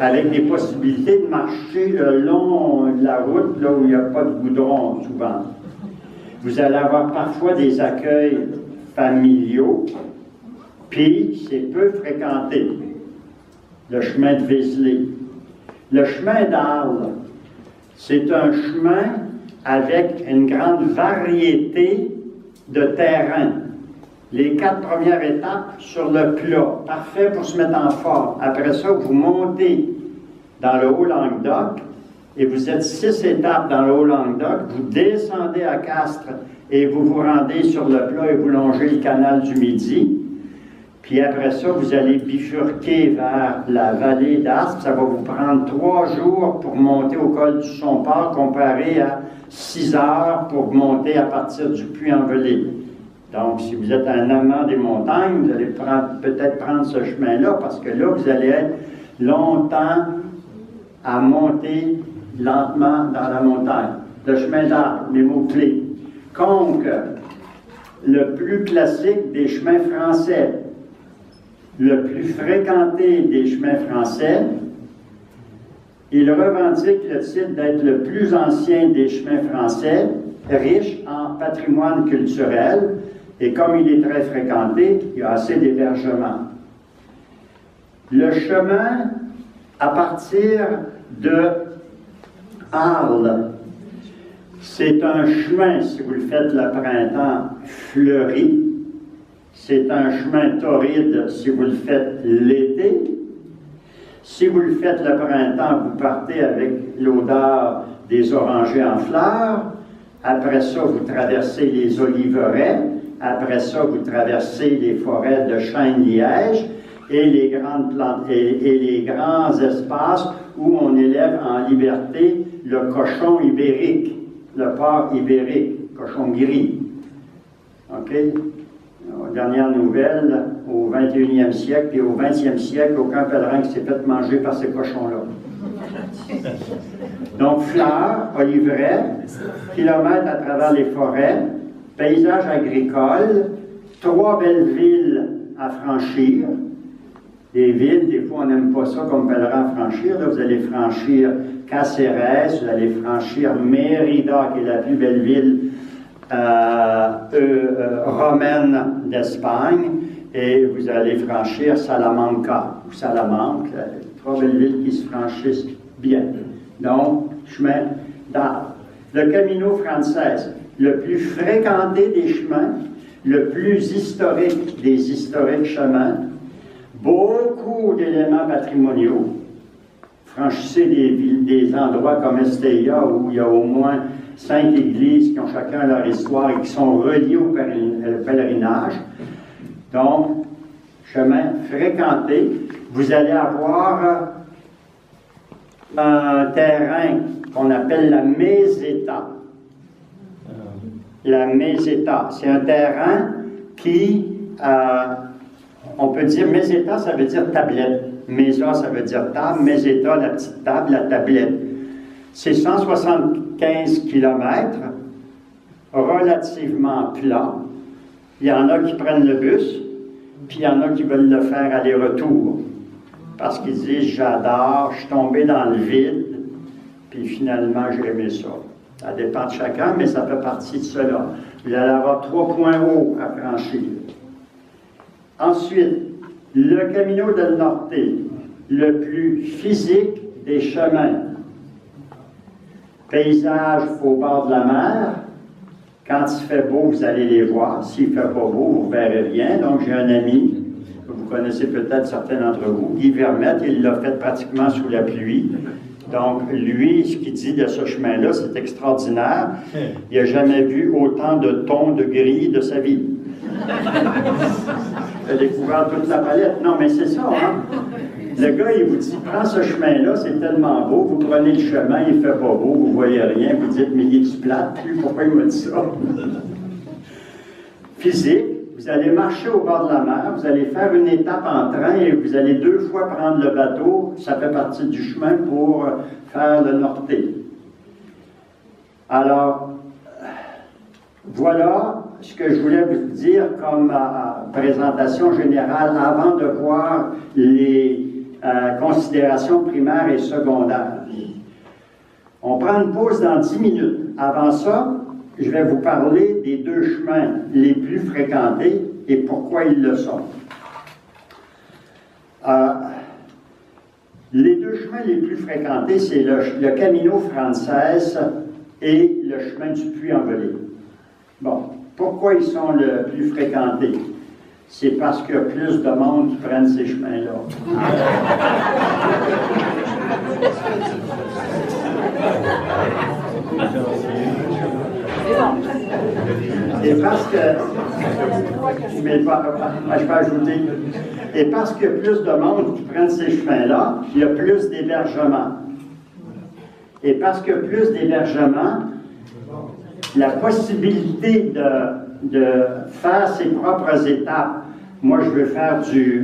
Avec des possibilités de marcher le long de la route, là où il n'y a pas de goudron, souvent. Vous allez avoir parfois des accueils familiaux, puis c'est peu fréquenté, le chemin de Vézelay. Le chemin d'Arles, c'est un chemin avec une grande variété de terrains. Les 4 premières étapes sur le plat, parfait pour se mettre en forme. Après ça, vous montez dans le Haut-Languedoc et vous êtes 6 étapes dans le Haut-Languedoc. Vous descendez à Castres et vous vous rendez sur le plat et vous longez le canal du Midi. Puis après ça, vous allez bifurquer vers la vallée d'Aspe. Ça va vous prendre 3 jours pour monter au col du Somport, comparé à 6 heures pour monter à partir du Puy-en-Velay. Donc, si vous êtes un amant des montagnes, vous allez peut-être prendre ce chemin-là, parce que là, vous allez être longtemps à monter lentement dans la montagne. Le chemin d'arbre, les mots-clés. Conque, le plus classique des chemins français, le plus fréquenté des chemins français. Il revendique le titre d'être le plus ancien des chemins français, riche en patrimoine culturel, et comme il est très fréquenté, il y a assez d'hébergements. Le chemin, à partir de Arles, c'est un chemin, si vous le faites le printemps, fleuri. C'est un chemin torride si vous le faites l'été. Si vous le faites le printemps, vous partez avec l'odeur des orangers en fleurs. Après ça, vous traversez les oliveraies. Après ça, vous traversez les forêts de chêne-liège et les grandes plantes et les grands espaces où on élève en liberté le cochon ibérique, le porc ibérique, cochon gris. OK? Dernière nouvelle, au 21e siècle et au 20e siècle, aucun pèlerin qui s'est fait manger par ces cochons-là. Donc, fleurs, oliveraies, kilomètres à travers les forêts, paysages agricoles, 3 belles villes à franchir. Des villes, des fois, on n'aime pas ça comme pèlerin à franchir. Là, vous allez franchir Cáceres, vous allez franchir Mérida, qui est la plus belle ville romaine d'Espagne, et vous allez franchir Salamanca, ou Salamanque, 3 belles villes qui se franchissent bien. Donc, chemin d'arbre. Le Camino Frances, le plus fréquenté des chemins, le plus historique des historiques chemins, beaucoup d'éléments patrimoniaux. Franchissez des endroits comme Estella, où il y a au moins 5 églises qui ont chacun leur histoire et qui sont reliées au pèlerinage. Donc, chemin fréquenté. Vous allez avoir un terrain qu'on appelle la meseta. La meseta, c'est un terrain qui, on peut dire, meseta, ça veut dire tablette. Mesa, ça veut dire table. Meseta, la petite table, la tablette. C'est 175 km, relativement plat. Il y en a qui prennent le bus, puis il y en a qui veulent le faire aller-retour. Parce qu'ils disent, j'adore, je suis tombé dans le vide, puis finalement, j'ai aimé ça. Ça dépend de chacun, mais ça fait partie de cela. Vous allez avoir 3 points hauts à franchir. Ensuite, le Camino del Norte, le plus physique des chemins. Paysage au bord de la mer. Quand il fait beau, vous allez les voir. S'il ne fait pas beau, vous ne verrez rien. Donc, j'ai un ami, que vous connaissez peut-être certains d'entre vous, Guy Vermette, il l'a fait pratiquement sous la pluie. Donc, lui, ce qu'il dit de ce chemin-là, c'est extraordinaire. Il n'a jamais vu autant de tons de gris de sa vie. Il a découvert toute la palette. Non, mais c'est ça, hein? Le gars, il vous dit, prends ce chemin-là, c'est tellement beau, vous prenez le chemin, il ne fait pas beau, vous ne voyez rien, vous dites, mais il est plate, pourquoi il m'a dit ça? Physique, vous allez marcher au bord de la mer, vous allez faire une étape en train et vous allez 2 fois prendre le bateau, ça fait partie du chemin pour faire le Norte. Alors, voilà ce que je voulais vous dire comme présentation générale avant de voir les considérations primaires et secondaires. On prend une pause dans 10 minutes. Avant ça, je vais vous parler des 2 chemins les plus fréquentés et pourquoi ils le sont. Les 2 chemins les plus fréquentés, c'est le Camino Frances et le chemin du Puy-en-Velay. Bon, pourquoi ils sont le plus fréquentés? C'est parce qu'il y a plus de monde qui prennent ces chemins-là. Et parce que... Mais je peux ajouter. Et parce qu'il y a plus de monde qui prennent ces chemins-là, il y a plus d'hébergement. Et parce qu'il y a plus d'hébergement, la possibilité de faire ses propres étapes. Moi, je veux faire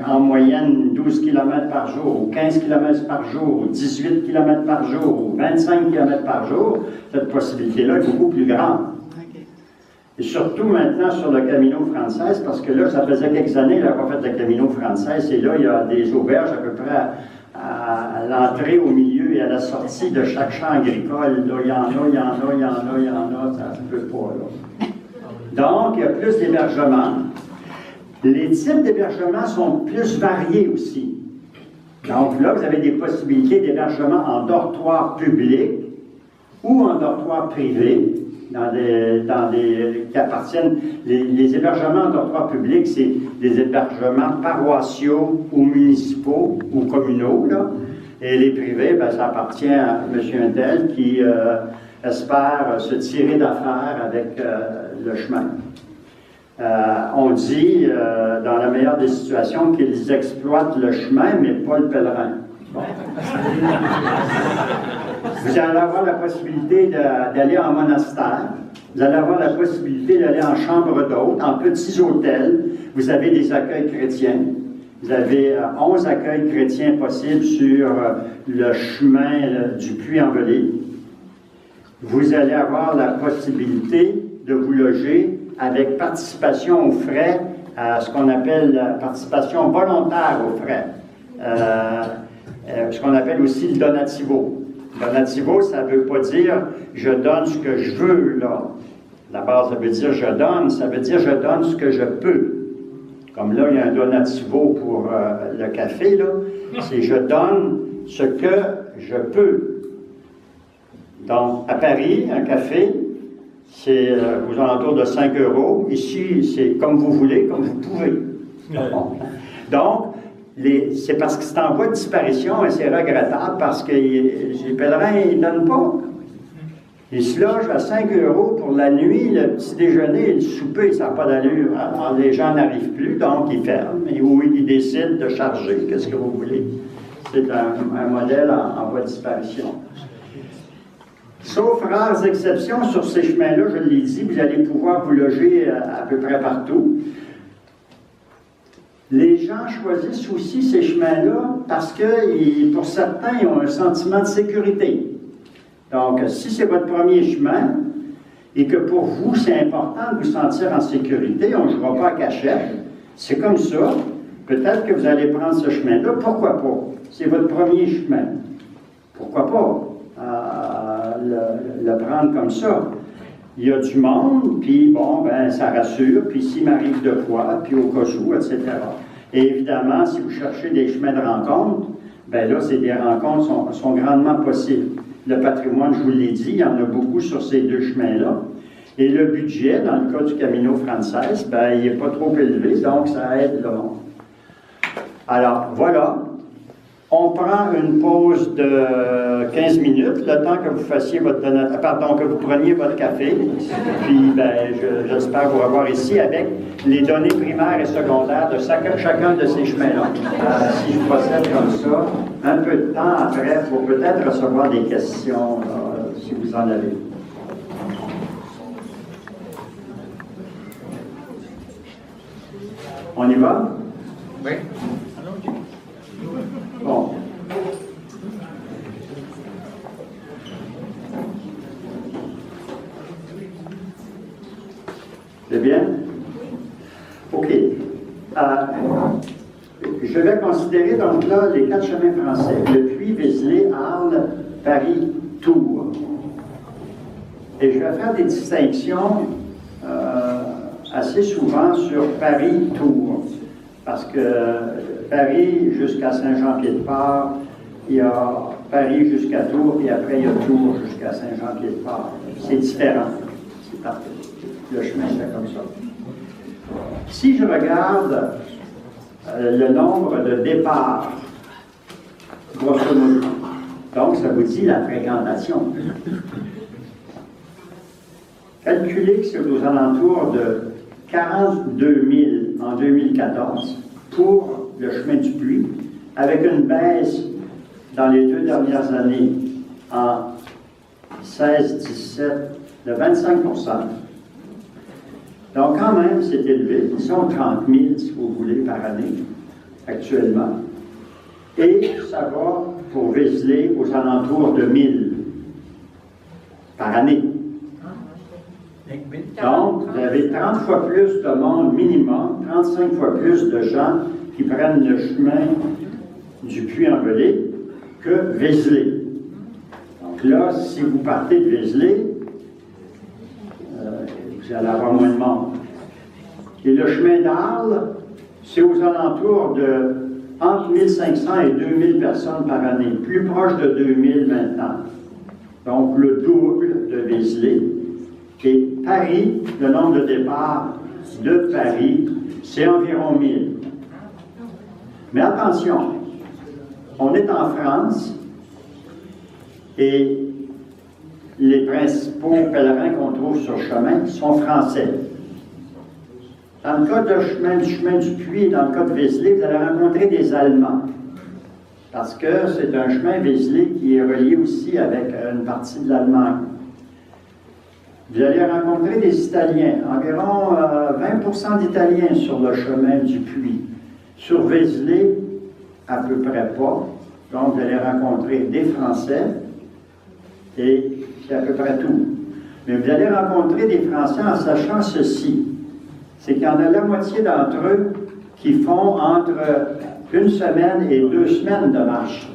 en moyenne 12 km par jour, ou 15 km par jour, ou 18 km par jour, ou 25 km par jour. Cette possibilité-là est beaucoup plus grande. Et surtout maintenant sur le Camino Frances, parce que là, ça faisait quelques années qu'on a fait le Camino Frances, et là, il y a des auberges à peu près à l'entrée, au milieu et à la sortie de chaque champ agricole. Là, il y en a, ça ne peut pas, là. Donc, il y a plus d'hébergements. Les types d'hébergements sont plus variés aussi. Donc là, vous avez des possibilités d'hébergement en dortoir public ou en dortoir privé, qui appartiennent. Les hébergements en dortoir public, c'est des hébergements paroissiaux ou municipaux ou communaux, là. Et les privés, ben, ça appartient à M. Untel qui espère se tirer d'affaire avec le chemin. On dit, dans la meilleure des situations, qu'ils exploitent le chemin, mais pas le pèlerin. Bon. Vous allez avoir la possibilité d'aller en monastère, vous allez avoir la possibilité d'aller en chambre d'hôte, en petits hôtels. Vous avez des accueils chrétiens. Vous avez 11 accueils chrétiens possibles sur le chemin du Puy-en-Velay. Vous allez avoir la possibilité de vous loger avec participation aux frais, ce qu'on appelle la participation volontaire aux frais, ce qu'on appelle aussi le donativo. Donativo, ça ne veut pas dire « je donne ce que je veux », là. D'abord, ça veut dire « je donne », ça veut dire « je donne ce que je peux ». Comme là, il y a un donativo pour le café, là. C'est « je donne ce que je peux ». Donc, à Paris, un café, c'est aux alentours de 5 €. Ici, c'est comme vous voulez, comme vous pouvez. Donc, c'est parce que c'est en voie de disparition et c'est regrettable parce que les pèlerins, ils ne donnent pas. Ils se logent à 5 € pour la nuit, le petit déjeuner et le souper, ça n'a pas d'allure. Alors, les gens n'arrivent plus, donc ils ferment. Ou ils décident de charger, qu'est-ce que vous voulez. C'est un modèle en voie de disparition. Sauf rares exceptions, sur ces chemins-là, je l'ai dit, vous allez pouvoir vous loger à peu près partout. Les gens choisissent aussi ces chemins-là parce que, pour certains, ils ont un sentiment de sécurité. Donc, si c'est votre premier chemin et que pour vous, c'est important de vous sentir en sécurité, on ne jouera pas à cachette, c'est comme ça, peut-être que vous allez prendre ce chemin-là, pourquoi pas? C'est votre premier chemin. Pourquoi pas le prendre comme ça? Il y a du monde, puis bon, ben ça rassure, puis s'il m'arrive de quoi, puis au cas où, etc. Et évidemment, si vous cherchez des chemins de rencontre, ben là, des rencontres sont grandement possibles. Le patrimoine, je vous l'ai dit, il y en a beaucoup sur ces deux chemins-là. Et le budget, dans le cas du Camino Frances, ben, il n'est pas trop élevé, donc ça aide le monde. Alors, voilà. On prend une pause de 15 minutes, le temps que vous fassiez que vous preniez votre café. Puis, ben, j'espère vous revoir ici avec les données primaires et secondaires de chacun de ces chemins-là. Si je procède comme ça, un peu de temps après, pour peut-être recevoir des questions, si vous en avez. On y va? Oui. Bon. C'est bien? OK. Je vais considérer donc là les 4 chemins français. Le Puy, Vézelay, Arles, Paris, Tours. Et je vais faire des distinctions assez souvent sur Paris-Tours. Parce que Paris jusqu'à Saint-Jean-Pied-de-Port, il y a Paris jusqu'à Tours, et après il y a Tours jusqu'à Saint-Jean-Pied-de-Port. C'est différent. C'est parfait. Le chemin c'est comme ça. Si je regarde le nombre de départs, grosso modo, donc ça vous dit la fréquentation. Calculez que c'est aux alentours de 42 000 en 2014 pour le chemin du Puy, avec une baisse dans les 2 dernières années en 16-17 de 25 %. Donc, quand même, c'est élevé. Ils sont 30 000, si vous voulez, par année, actuellement. Et ça va, pour Vézelay, aux alentours de 1000 par année. Donc, vous avez 30 fois plus de monde minimum, 35 fois plus de gens qui prennent le chemin du Puy-en-Velay que Vézelay. Donc là, si vous partez de Vézelay, vous allez avoir moins de monde. Et le chemin d'Arles, c'est aux alentours de entre 1500 et 2000 personnes par année, plus proche de 2000 maintenant. Donc le double de Vézelay. Et Paris, le nombre de départs de Paris, c'est environ 1000. Mais attention, on est en France et les principaux pèlerins qu'on trouve sur le chemin sont français. Dans le cas du chemin du Puy, dans le cas de Vézelay, vous allez rencontrer des Allemands. Parce que c'est un chemin Vézelay qui est relié aussi avec une partie de l'Allemagne. Vous allez rencontrer des Italiens, environ 20% d'Italiens sur le chemin du Puy. Sur Vézelay, à peu près pas. Donc, vous allez rencontrer des Français et c'est à peu près tout. Mais vous allez rencontrer des Français en sachant ceci, c'est qu'il y en a la moitié d'entre eux qui font entre 1 semaine et 2 semaines de marche.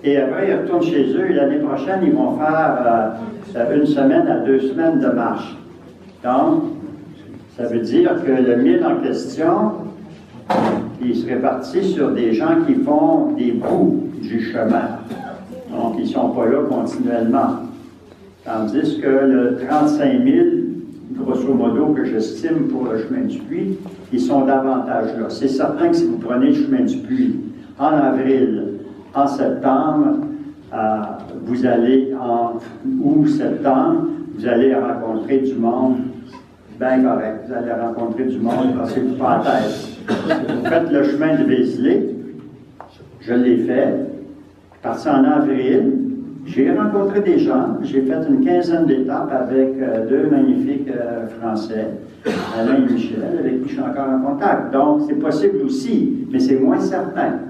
Et après, ils retournent chez eux et l'année prochaine, ils vont faire 1 semaine à 2 semaines de marche. Donc, ça veut dire que le 1000 en question, il se répartit sur des gens qui font des bouts du chemin. Donc, ils ne sont pas là continuellement. Tandis que le 35 000, grosso modo, que j'estime pour le chemin du Puy, ils sont davantage là. C'est certain que si vous prenez le chemin du Puy en avril, en septembre, vous allez en août-septembre, vous allez rencontrer du monde bien correct. Vous allez rencontrer du monde, passez-vous pas la tête. Vous faites le chemin de Vézelay, je l'ai fait, parti en avril, j'ai rencontré des gens, j'ai fait une quinzaine d'étapes avec 2 magnifiques Français, Alain et Michel, avec qui je suis encore en contact. Donc, c'est possible aussi, mais c'est moins certain.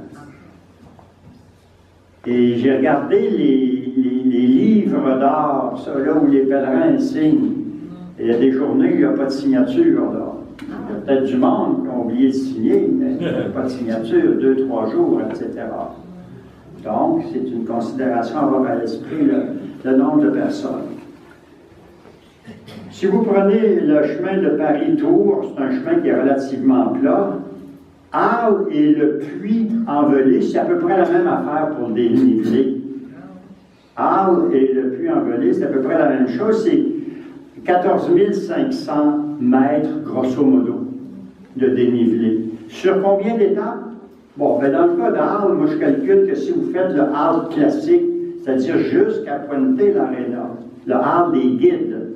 Et j'ai regardé les livres d'or, ça là où les pèlerins signent. Et il y a des journées où il n'y a pas de signature, là. Il y a peut-être du monde qui a oublié de signer, mais il n'y a pas de signature, 2-3 jours, etc. Donc, c'est une considération à avoir à l'esprit, le nombre de personnes. Si vous prenez le chemin de Paris-Tours, c'est un chemin qui est relativement plat. Arles et le Puy-en-Velay, c'est à peu près la même affaire pour le dénivelé. Arles et le Puy-en-Velay, c'est à peu près la même chose. C'est 14 500 mètres, grosso modo, de dénivelé. Sur combien d'étapes? Bon, ben dans le cas d'Arles, moi je calcule que si vous faites le Arles classique, c'est-à-dire jusqu'à Puente-l'Arena, le Arles des guides,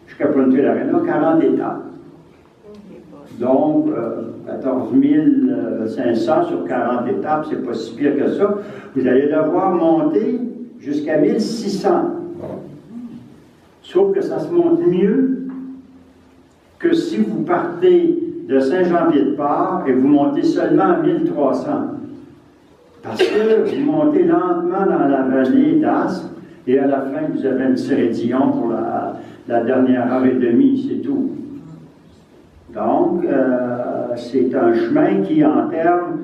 jusqu'à Puente-l'Arena, 40 étapes. Donc, 14 500 sur 40 étapes, c'est pas si pire que ça. Vous allez devoir monter jusqu'à 1600. Sauf que ça se monte mieux que si vous partez de Saint-Jean-Pied-de-Port et vous montez seulement à 1300. Parce que vous montez lentement dans la vallée d'Aspe et à la fin, vous avez un petit raidillon pour la dernière heure et demie, c'est tout. Donc, c'est un chemin qui, en termes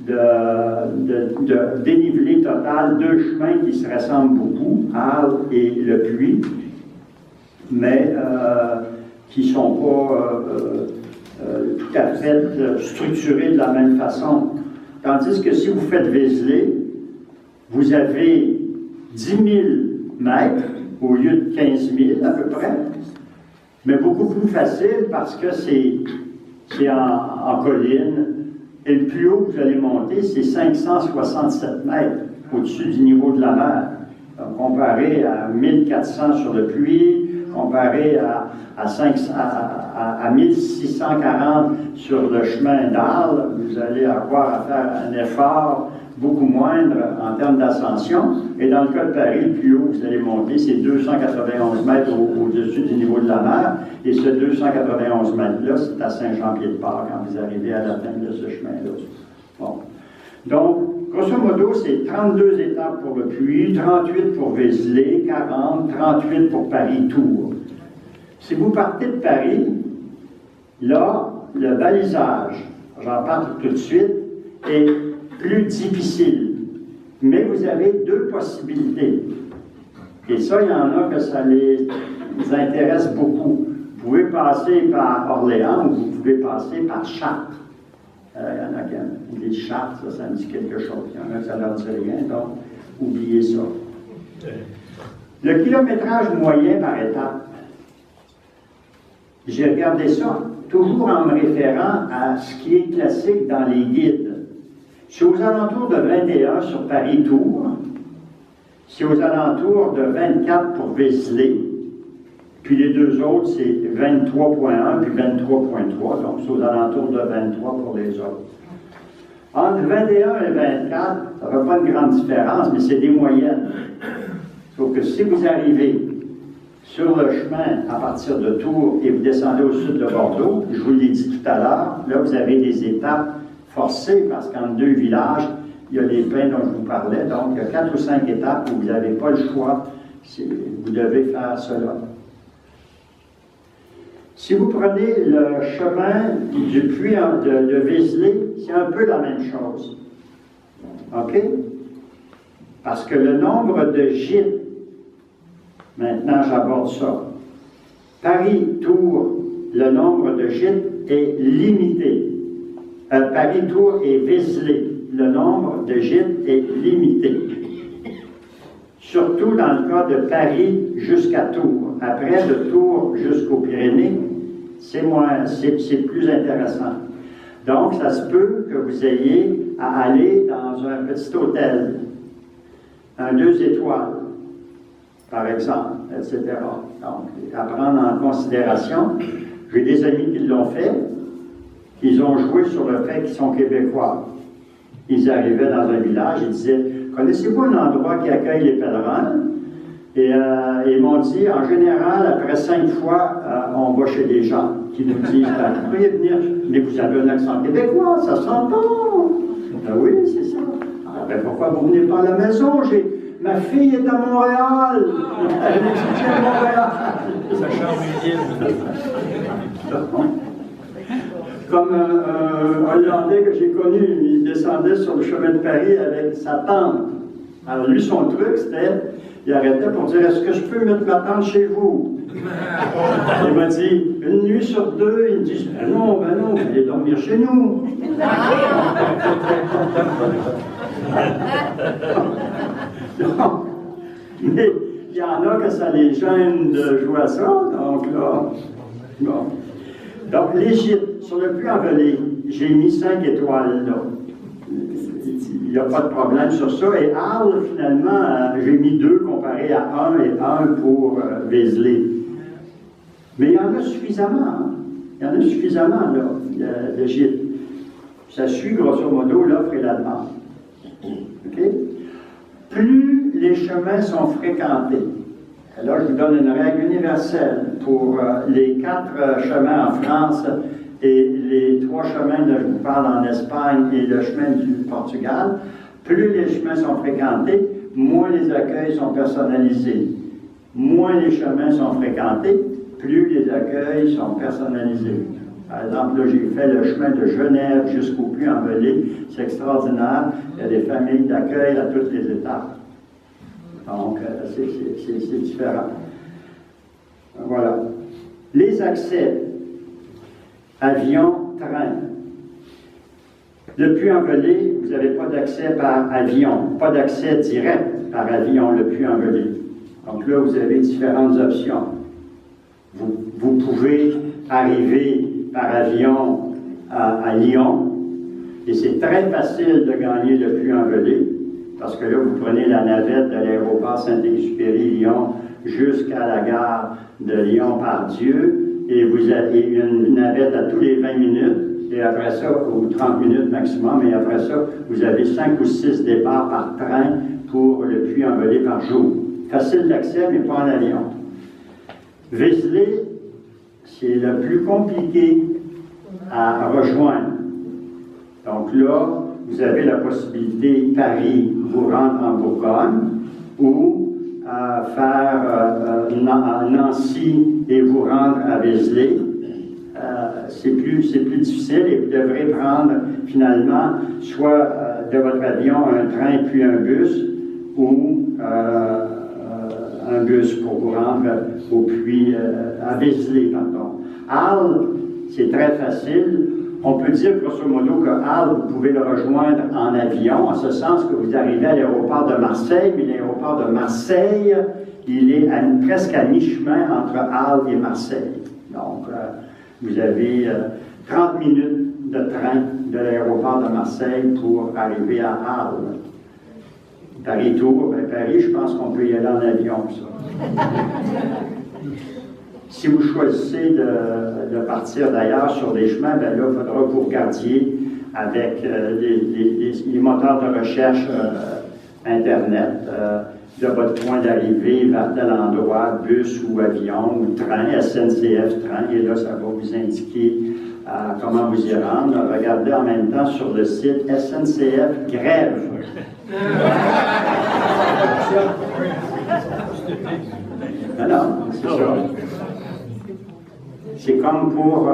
de dénivelé total, 2 chemins qui se ressemblent beaucoup, Arles et le Puy, mais qui ne sont pas tout à fait structurés de la même façon. Tandis que si vous faites Vézelay, vous avez 10 000 mètres au lieu de 15 000 à peu près, mais beaucoup plus facile parce que c'est en colline. Et le plus haut que vous allez monter, c'est 567 mètres au-dessus du niveau de la mer. Donc, comparé à 1400 sur le Puy, comparé à 1640 sur le chemin d'Arles, vous allez avoir à faire un effort beaucoup moindre en termes d'ascension. Et dans le cas de Paris, le plus haut que vous allez monter, c'est 291 mètres au-dessus du niveau de la mer. Et ce 291 mètres-là, c'est à Saint-Jean-Pied-de-Port quand vous arrivez à la fin de ce chemin-là. Bon. Donc, grosso modo, c'est 32 étapes pour le Puy, 38 pour Vézelay, 40, 38 pour Paris-Tours. Si vous partez de Paris, là, le balisage, j'en parle tout de suite, est plus difficile. Mais vous avez deux possibilités. Et ça, il y en a que ça les intéresse beaucoup. Vous pouvez passer par Orléans ou vous pouvez passer par Chartres. Il y en a qui disent Chartres, ça me dit quelque chose. Il y en a qui ça leur dit rien, donc oubliez ça. Le kilométrage moyen par étape, j'ai regardé ça toujours en me référant à ce qui est classique dans les guides. C'est aux alentours de 21 sur Paris-Tours, c'est aux alentours de 24 pour Vézelay, puis les deux autres, c'est 23.1 puis 23.3, donc c'est aux alentours de 23 pour les autres. Entre 21 et 24, ça ne fait pas une grande différence, mais c'est des moyennes. Sauf que si vous arrivez sur le chemin à partir de Tours et vous descendez au sud de Bordeaux, je vous l'ai dit tout à l'heure, là vous avez des étapes forcées parce qu'entre deux villages, il y a les pins dont je vous parlais, donc il y a 4 ou 5 étapes où vous n'avez pas le choix, vous devez faire cela. Si vous prenez le chemin du puits de Vézelay, c'est un peu la même chose. OK? Parce que le nombre de gîtes, maintenant j'aborde ça. Paris-Tours, le nombre de gîtes est limité. Paris-Tours et Vézelay, le nombre de gîtes est limité. Surtout dans le cas de Paris jusqu'à Tours. Après, de Tours jusqu'aux Pyrénées, c'est plus intéressant. Donc, ça se peut que vous ayez à aller dans un petit hôtel, un 2 étoiles, par exemple, etc. Donc, à prendre en considération. J'ai des amis qui l'ont fait. Ils ont joué sur le fait qu'ils sont québécois. Ils arrivaient dans un village, ils disaient « Connaissez-vous un endroit qui accueille les pèlerins? » Et ils m'ont dit, en général, après 5 fois, on va chez des gens qui nous disent, vous pourriez venir, mais vous avez un accent québécois, ça s'entend. Ben oui, c'est ça. Ah, ben pourquoi vous ne venez pas à la maison? Ma fille est à Montréal. Elle étudie à Montréal. Ça change l'île. Comme un Hollandais que j'ai connu, il descendait sur le chemin de Paris avec sa tante. Alors lui, son truc, c'était, il arrêtait pour dire, est-ce que je peux mettre ma tente chez vous? Il m'a dit, une nuit sur 2, il me dit, ben non, vous allez dormir chez nous. Non. Mais il y en a que ça les gêne de jouer à ça, donc là, bon. Donc, l'Égypte, sur le puits-en-Velay, j'ai mis 5 étoiles là. Il n'y a pas de problème sur ça. Et Arles, finalement, j'ai mis 2 comparé à 1 et 1 pour Vézelay. Mais il y en a suffisamment. Hein? Il y en a suffisamment, là, l'Égypte. Ça suit, grosso modo, l'offre et la demande. OK? Plus les chemins sont fréquentés, là, je vous donne une règle universelle pour les 4 chemins en France et les 3 chemins dont je vous parle en Espagne et le chemin du Portugal. Plus les chemins sont fréquentés, moins les accueils sont personnalisés. Moins les chemins sont fréquentés, plus les accueils sont personnalisés. Par exemple, là, j'ai fait le chemin de Genève jusqu'au Puy-en-Velay. C'est extraordinaire. Il y a des familles d'accueil à toutes les étapes. Donc, c'est différent. Voilà. Les accès, avion, train. Le Puy-en-Velay, vous n'avez pas d'accès par avion, pas d'accès direct par avion, le Puy-en-Velay. Donc là, vous avez différentes options. Vous pouvez arriver par avion à Lyon, et c'est très facile de gagner le Puy-en-Velay. Parce que là, vous prenez la navette de l'aéroport Saint-Exupéry-Lyon jusqu'à la gare de Lyon-Part-Dieu, et vous avez une navette à tous les 20 minutes, et après ça, ou 30 minutes maximum, et après ça, vous avez 5 ou 6 départs par train pour le Puy-en-Velay par jour. Facile d'accès, mais pas en avion. Vézelay, c'est le plus compliqué à rejoindre. Donc là, vous avez la possibilité, Paris vous rentre en Bourgogne, ou faire Nancy et vous rendre à Vézelay. C'est plus difficile et vous devrez prendre finalement soit de votre avion un train puis un bus, ou un bus pour vous rendre au puits à Vézelay, pardon. Arles, c'est très facile. On peut dire grosso modo que Arles, vous pouvez le rejoindre en avion, en ce sens que vous arrivez à l'aéroport de Marseille, mais l'aéroport de Marseille, il est presque à mi-chemin entre Arles et Marseille. Donc, vous avez 30 minutes de train de l'aéroport de Marseille pour arriver à Arles. Paris-Tours, Paris, je pense qu'on peut y aller en avion, ça. Si vous choisissez de partir d'ailleurs sur des chemins, bien là, il faudra que vous regardiez avec les moteurs de recherche Internet de votre point d'arrivée vers tel endroit, bus ou avion ou train, SNCF train, et là, ça va vous indiquer comment vous y rendre. Regardez en même temps sur le site SNCF Grève. Alors, c'est ça. C'est comme pour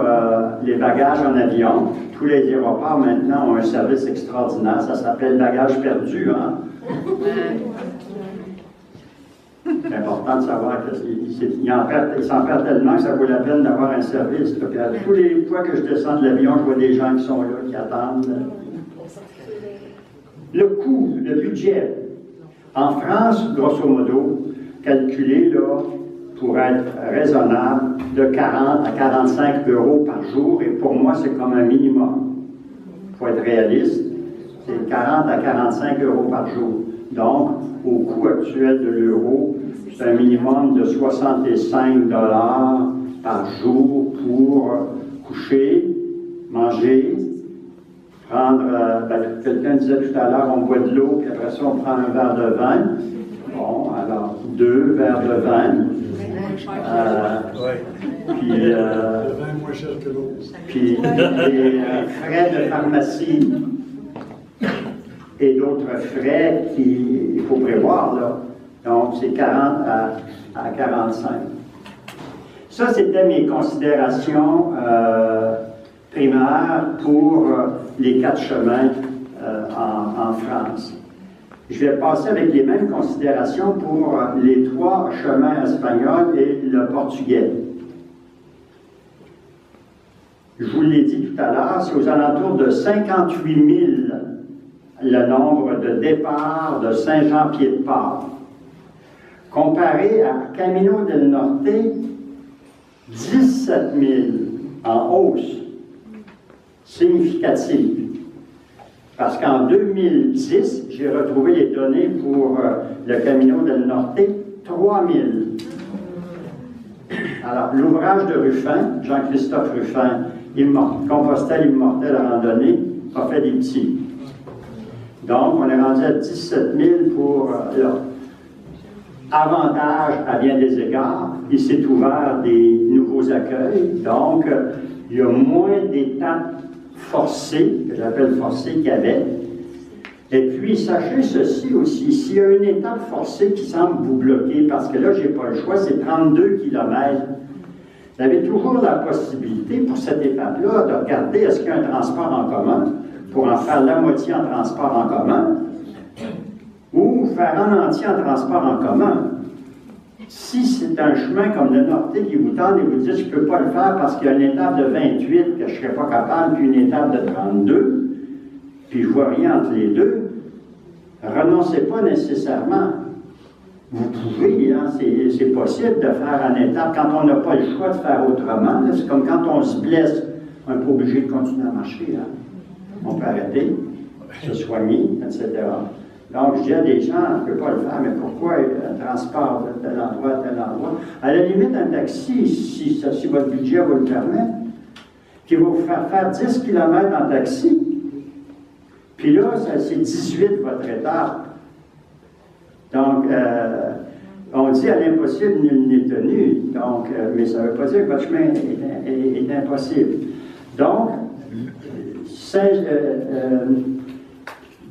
les bagages en avion. Tous les aéroports maintenant ont un service extraordinaire. Ça s'appelle bagages perdus. Hein? C'est important de savoir qu'il s'en perd tellement que ça vaut la peine d'avoir un service. Tous les fois que je descends de l'avion, je vois des gens qui sont là, qui attendent. Le coût, le budget. En France, grosso modo, calculé là, pour être raisonnable, de 40 à 45 euros par jour, et pour moi, c'est comme un minimum. Il faut être réaliste, c'est 40 à 45 euros par jour. Donc, au coût actuel de l'euro, c'est un minimum de 65 $ par jour pour coucher, manger, prendre, quelqu'un disait tout à l'heure, on boit de l'eau, puis après ça, on prend un verre de vin. Bon, alors, 2 verres de vin. Puis, le vin moins cher que l'eau. Puis, les frais de pharmacie et d'autres frais qu'il faut prévoir, là. Donc, c'est 40 à 45. Ça, c'était mes considérations primaires pour les 4 chemins en France. Je vais passer avec les mêmes considérations pour les 3 chemins espagnols et le portugais. Je vous l'ai dit tout à l'heure, c'est aux alentours de 58 000 le nombre de départs de Saint-Jean-Pied-de-Port. Comparé à Camino del Norte, 17 000 en hausse significative. Parce qu'en 2010, j'ai retrouvé les données pour le Camino del Norte, 3 000. Alors, l'ouvrage de Ruffin, Jean-Christophe Ruffin, Compostelle immortelle randonnée, a fait des petits. Donc, on est rendu à 17 000 pour là. Avantage à bien des égards, il s'est ouvert des nouveaux accueils, donc il y a moins d'étapes forcées, que j'appelle forcées, qu'il y avait. Et puis, sachez ceci aussi, s'il y a une étape forcée qui semble vous bloquer, parce que là, je n'ai pas le choix, c'est 32 km. Vous avez toujours la possibilité, pour cette étape-là, de regarder est-ce qu'il y a un transport en commun, pour en faire la moitié en transport en commun, ou faire en entier en transport en commun. Si c'est un chemin comme le Norte qui vous tente et vous dites « je ne peux pas le faire parce qu'il y a une étape de 28 que je ne serais pas capable, puis une étape de 32, puis je ne vois rien entre les deux », renoncez pas nécessairement. Vous pouvez, hein, c'est possible de faire une étape quand on n'a pas le choix de faire autrement. C'est comme quand on se blesse, on n'est pas obligé de continuer à marcher. Hein. On peut arrêter, se soigner, etc. Donc, je dis à des gens, on ne peut pas le faire, mais pourquoi un transport de tel endroit à tel endroit? À la limite, un taxi, si votre budget vous le permet. qui va vous faire faire 10 km en taxi. Puis là, c'est 18 votre étape. Donc, on dit à l'impossible, nul n'est tenu. Donc, mais ça ne veut pas dire que votre chemin est impossible. Donc,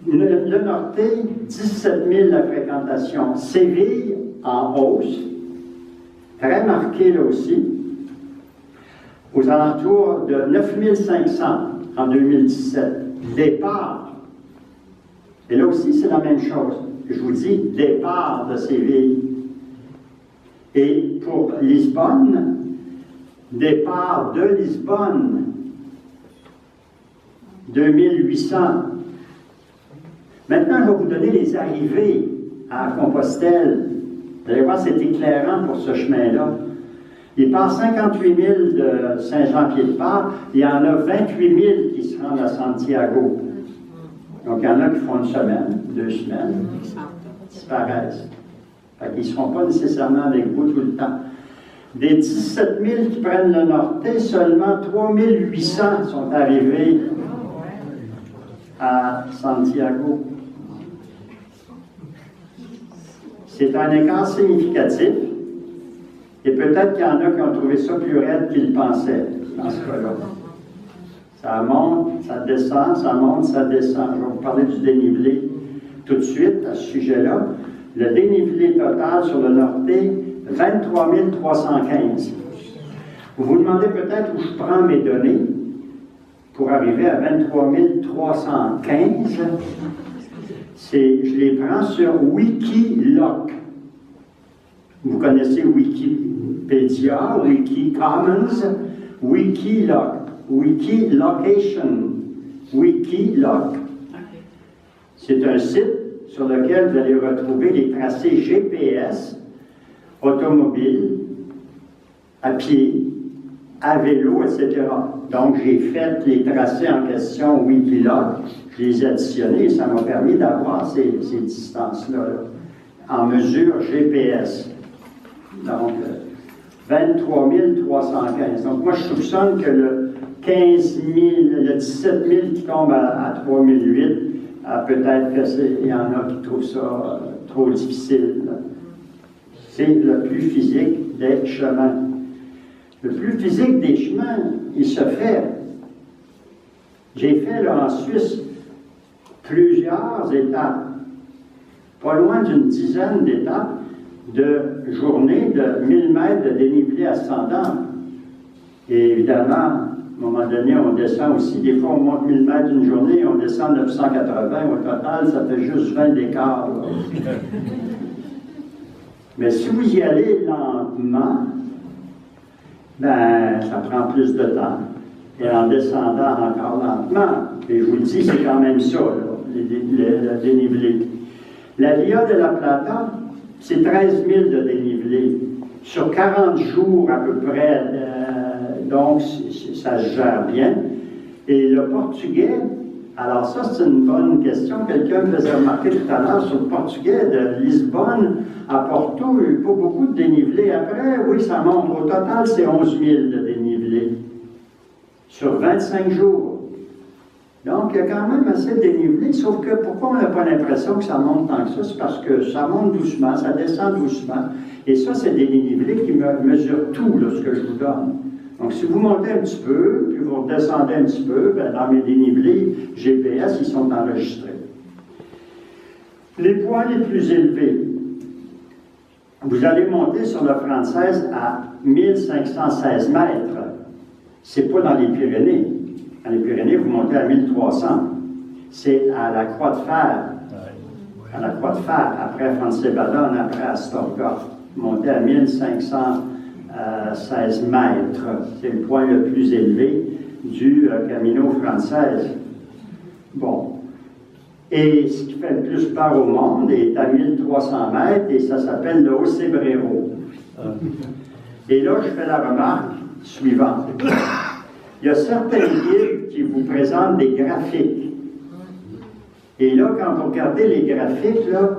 le Norté, 17 000 la fréquentation. Séville, en hausse, très marquée là aussi, aux alentours de 9 500 en 2017. Départ. Et là aussi, c'est la même chose. Je vous dis, départ de Séville. Et pour Lisbonne, départ de Lisbonne, 2800. Maintenant, je vais vous donner les arrivées à Compostelle. Vous allez voir, c'est éclairant pour ce chemin-là. Il passe 58 000 de Saint-Jean-Pied-de-Port. Il y en a 28 000 qui se rendent à Santiago. Donc, il y en a qui font une semaine, 2 semaines, disparaissent. Fait qu'ils ne seront pas nécessairement avec vous tout le temps. Des 17 000 qui prennent le Norté, seulement 3 800 sont arrivés à Santiago. C'est un écart significatif. Et peut-être qu'il y en a qui ont trouvé ça plus raide qu'ils pensaient, dans ce cas-là. Ça monte, ça descend, ça monte, ça descend. Je vais vous parler du dénivelé tout de suite à ce sujet-là. Le dénivelé total sur le Norté, 23 315. Vous vous demandez peut-être où je prends mes données pour arriver à 23 315. Je les prends sur Wikiloc. Vous connaissez Wikipédia, Wikicommons, Wikiloc, Wikilocation, Wikiloc. C'est un site sur lequel vous allez retrouver les tracés GPS, automobiles, à pied, à vélo, etc. Donc, j'ai fait les tracés en question Wikiloc, je les ai additionnés et ça m'a permis d'avoir ces distances-là, en mesure GPS. Donc, 23 315. Donc, moi, je soupçonne que le 15 000, le 17 000 qui tombe à 3 008, peut-être qu'il y en a qui trouvent ça trop difficile. C'est le plus physique des chemins. Le plus physique des chemins, il se fait. J'ai fait là en Suisse plusieurs étapes, pas loin d'une dizaine d'étapes de journées de 1000 mètres de dénivelé ascendant. Et évidemment, à un moment donné, on descend aussi. Des fois, on monte 1000 mètres une journée et on descend 980. Au total, ça fait juste 20 d'écart. Mais si vous y allez lentement, ben, ça prend plus de temps. Et en descendant encore lentement, et je vous le dis, c'est quand même ça, là, le dénivelé. La Via de la Plata, c'est 13 000 de dénivelé. Sur 40 jours à peu près, donc ça se gère bien. Et le portugais, alors ça c'est une bonne question. Quelqu'un me faisait remarquer tout à l'heure sur le portugais de Lisbonne à Porto, il n'y a pas beaucoup de dénivelé. Après, oui, ça monte. Au total, c'est 11 000 de dénivelé sur 25 jours. Donc, il y a quand même assez de dénivelé, sauf que pourquoi on n'a pas l'impression que ça monte tant que ça? C'est parce que ça monte doucement, ça descend doucement. Et ça, c'est des dénivelés qui mesurent tout, là, ce que je vous donne. Donc, si vous montez un petit peu, puis vous redescendez un petit peu, bien, dans mes dénivelés GPS, ils sont enregistrés. Les points les plus élevés. Vous allez monter sur la Française à 1516 mètres. C'est pas dans les Pyrénées. Dans les Pyrénées, vous montez à 1300. C'est à la Croix de Fer. À la Croix de Fer, après Francebadon, après Astorga. Vous montez à 1516 mètres. C'est le point le plus élevé du Camino Frances. Bon. Et ce qui fait le plus peur au monde est à 1300 mètres et ça s'appelle le Haut-Cébrero. Et là, je fais la remarque suivante. Il y a certains guides qui vous présentent des graphiques. Et là, quand vous regardez les graphiques, là,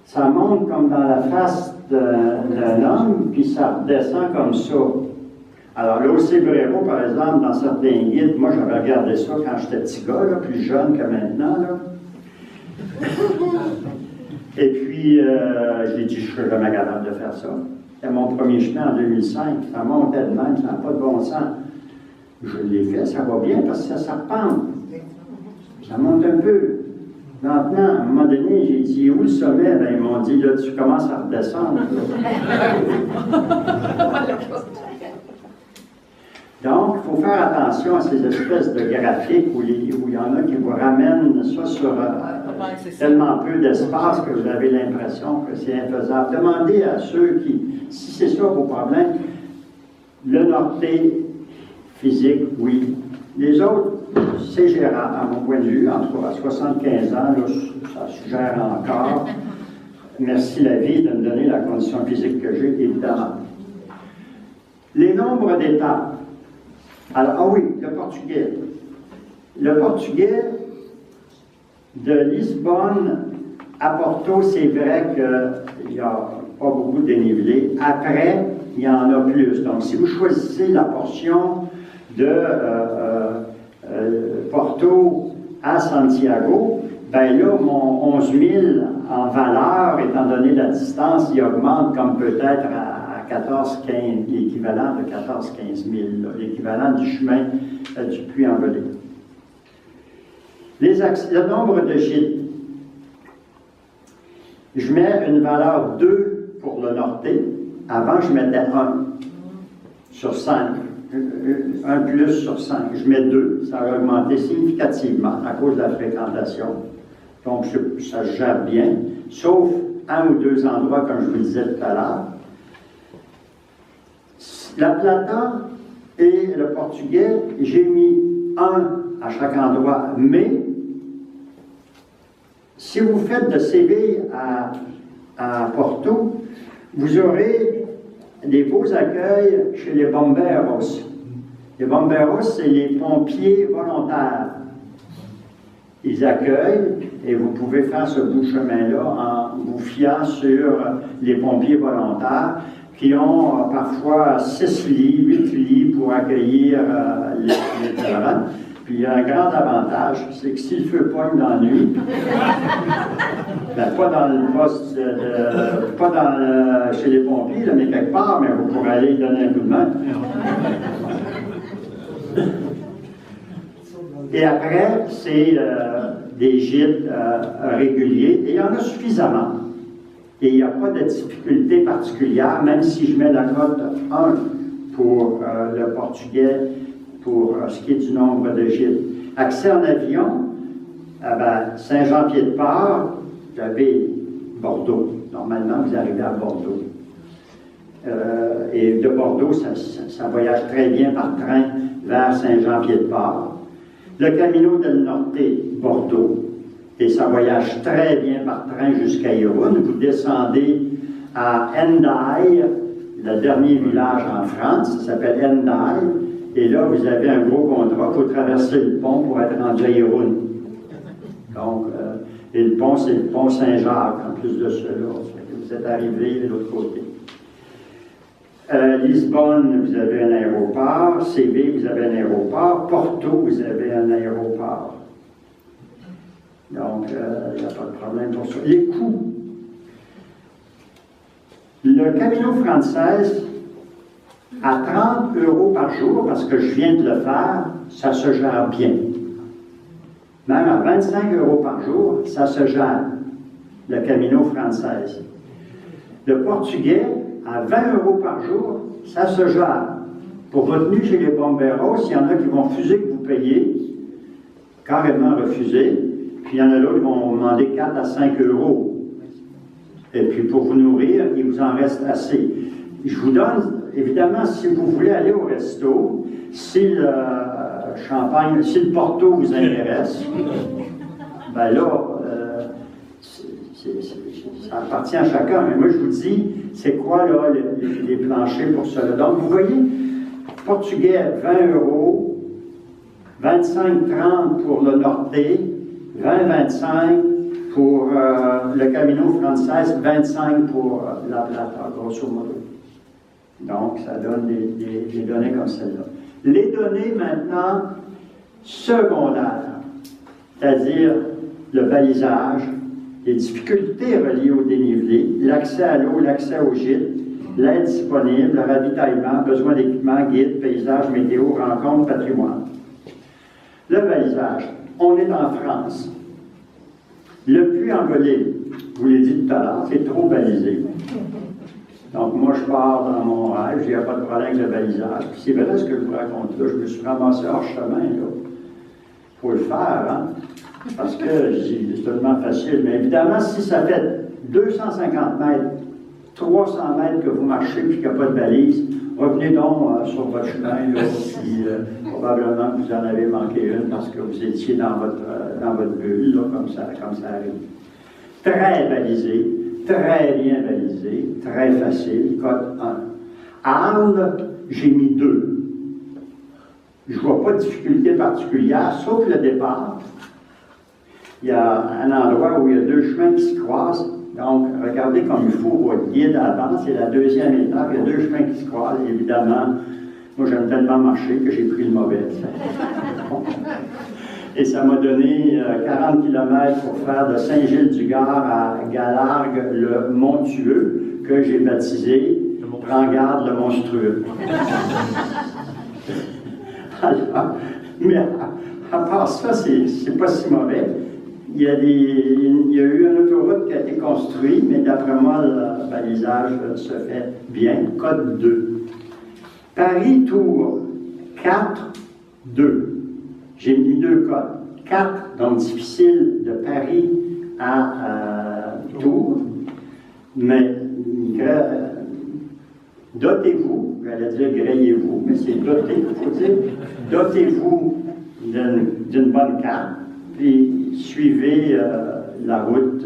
ça monte comme dans la face d'un homme, puis ça redescend comme ça. Alors, l'Océbrero, par exemple, dans certains guides, moi, j'avais regardé ça quand j'étais petit gars, là, plus jeune que maintenant, là. Et puis, j'ai dit, je ne serais jamais capable de faire ça. C'était mon premier chemin en 2005. Ça montait de même, ça n'a pas de bon sens. Je l'ai fait, ça va bien parce que ça repente. Ça monte un peu. Maintenant, à un moment donné, j'ai dit, où le sommet? Ben, ils m'ont dit, là, tu commences à redescendre. Donc, il faut faire attention à ces espèces de graphiques où il y en a qui vous ramènent ça sur tellement peu d'espace que vous avez l'impression que c'est infaisable. Demandez à ceux qui, si c'est ça vos problèmes, le norté physique, oui. Les autres, c'est gérable, à mon point de vue, en tout cas à 75 ans, là, ça se gère encore. Merci la vie de me donner la condition physique que j'ai, évidemment. Les nombres d'étapes. Alors, ah oui, le portugais. Le portugais de Lisbonne à Porto, c'est vrai qu'il n'y a pas beaucoup de dénivelé. Après, il y en a plus. Donc, si vous choisissez la portion de Porto à Santiago, bien là, mon 11 000 en valeur, étant donné la distance, il augmente comme peut-être à 14, 15, l'équivalent de 14, 15 000, l'équivalent du chemin du Puy-en-Velay. Le nombre de gîtes. Je mets une valeur 2 pour le norté. Avant, je mettais 1 sur 5. 1 plus sur 5. Je mets 2. Ça a augmenté significativement à cause de la fréquentation. Donc, ça se gère bien. Sauf 1 ou 2 endroits, comme je vous le disais tout à l'heure. La plata et le portugais, j'ai mis 1 à chaque endroit. Mais, si vous faites de Séville à Porto, vous aurez des beaux accueils chez les bomberos. Les bomberos, c'est les pompiers volontaires. Ils accueillent et vous pouvez faire ce bout de chemin-là en vous fiant sur les pompiers volontaires qui ont parfois 6 lits, 8 lits pour accueillir les pèlerins. Puis il y a un grand avantage, c'est que si le feu pogne dans la nuit, ben, pas dans le poste, pas chez les pompiers, là, mais quelque part, mais vous pourrez aller donner un coup de main. Et après, c'est des gîtes réguliers, et il y en a suffisamment. Et il n'y a pas de difficulté particulière, même si je mets la note 1 pour le portugais, pour ce qui est du nombre de gîtes. Accès en avion, Saint-Jean-Pied-de-Port, vous avez Bordeaux. Normalement, vous arrivez à Bordeaux. Et de Bordeaux, ça voyage très bien par train vers Saint-Jean-Pied-de-Port. Le Camino del Norte, Bordeaux. Et ça voyage très bien par train jusqu'à Irun. Vous descendez à Hendaye, le dernier village en France, ça s'appelle Hendaye. Et là, vous avez un gros contrat, il faut traverser le pont pour être rendu à Irun. Donc, et le pont, c'est le pont Saint-Jacques, en plus de cela. Vous êtes arrivé de l'autre côté. Lisbonne, vous avez un aéroport. Séville, vous avez un aéroport. Porto, vous avez un aéroport. Donc, il n'y a pas de problème pour ça. Les coûts. Le Camino Frances, à 30 € par jour, parce que je viens de le faire, ça se gère bien. Même à 25 € par jour, ça se gère, le Camino Frances. Le portugais, à 20 € par jour, ça se gère. Pour votre tenue chez les bomberos, il y en a qui vont refuser que vous payiez, carrément refuser, puis il y en a d'autres qui vont demander 4 à 5 €. Et puis pour vous nourrir, il vous en reste assez. Je vous donne, évidemment, si vous voulez aller au resto, si le champagne, si le Porto vous intéresse, ben là, ça appartient à chacun. Mais moi, je vous dis, c'est quoi là, les planchers pour cela? Donc, vous voyez, portugais, 20 €, 25-30 pour le Norté, 20-25 pour le Camino Frances, 25 pour la Plata, grosso modo. Donc, ça donne des données comme celle-là. Les données maintenant secondaires, c'est-à-dire le balisage, les difficultés reliées au dénivelé, l'accès à l'eau, l'accès au gîte, l'aide disponible, le ravitaillement, besoin d'équipement, guide, paysage, météo, rencontre, patrimoine. Le balisage. On est en France. Le puits en Bolivie, je vous l'ai dit tout à l'heure, c'est trop balisé. Donc, moi, je pars dans mon rêve, il n'y a pas de problème avec le balisage. Puis c'est vrai ce que je vous raconte là, je me suis ramassé hors chemin, là. Il faut le faire, hein? Parce que c'est tellement facile. Mais évidemment, si ça fait 250 mètres, 300 mètres que vous marchez puis qu'il n'y a pas de balise, revenez donc sur votre chemin, là, puis probablement que vous en avez manqué une parce que vous étiez dans votre bulle, là, comme ça arrive. Très balisé, très bien balisé, très facile, code 1. Arles, j'ai mis 2. Je ne vois pas de difficulté particulière, sauf le départ. Il y a un endroit où il y a 2 chemins qui se croisent. Donc, regardez comme il faut votre guide avant. C'est la deuxième étape. Il y a 2 chemins qui se croisent. Évidemment, moi, j'aime tellement marcher que j'ai pris le mauvais. Et ça m'a donné 40 km pour faire de Saint-Gilles-du-Gard à Galargues-le-Montueux, que j'ai baptisé « Prends garde le monstrueux ». Alors, mais à part ça, c'est pas si mauvais. Il y a eu une autoroute qui a été construite, mais d'après moi, le balisage se fait bien. Code 2. Paris-Tours, 4-2. J'ai mis 2 codes. 4, donc difficile de Paris à Tours. Mais dotez-vous, j'allais dire grayez-vous, mais c'est doté, il faut dire. Dotez-vous d'une bonne carte, puis suivez la route,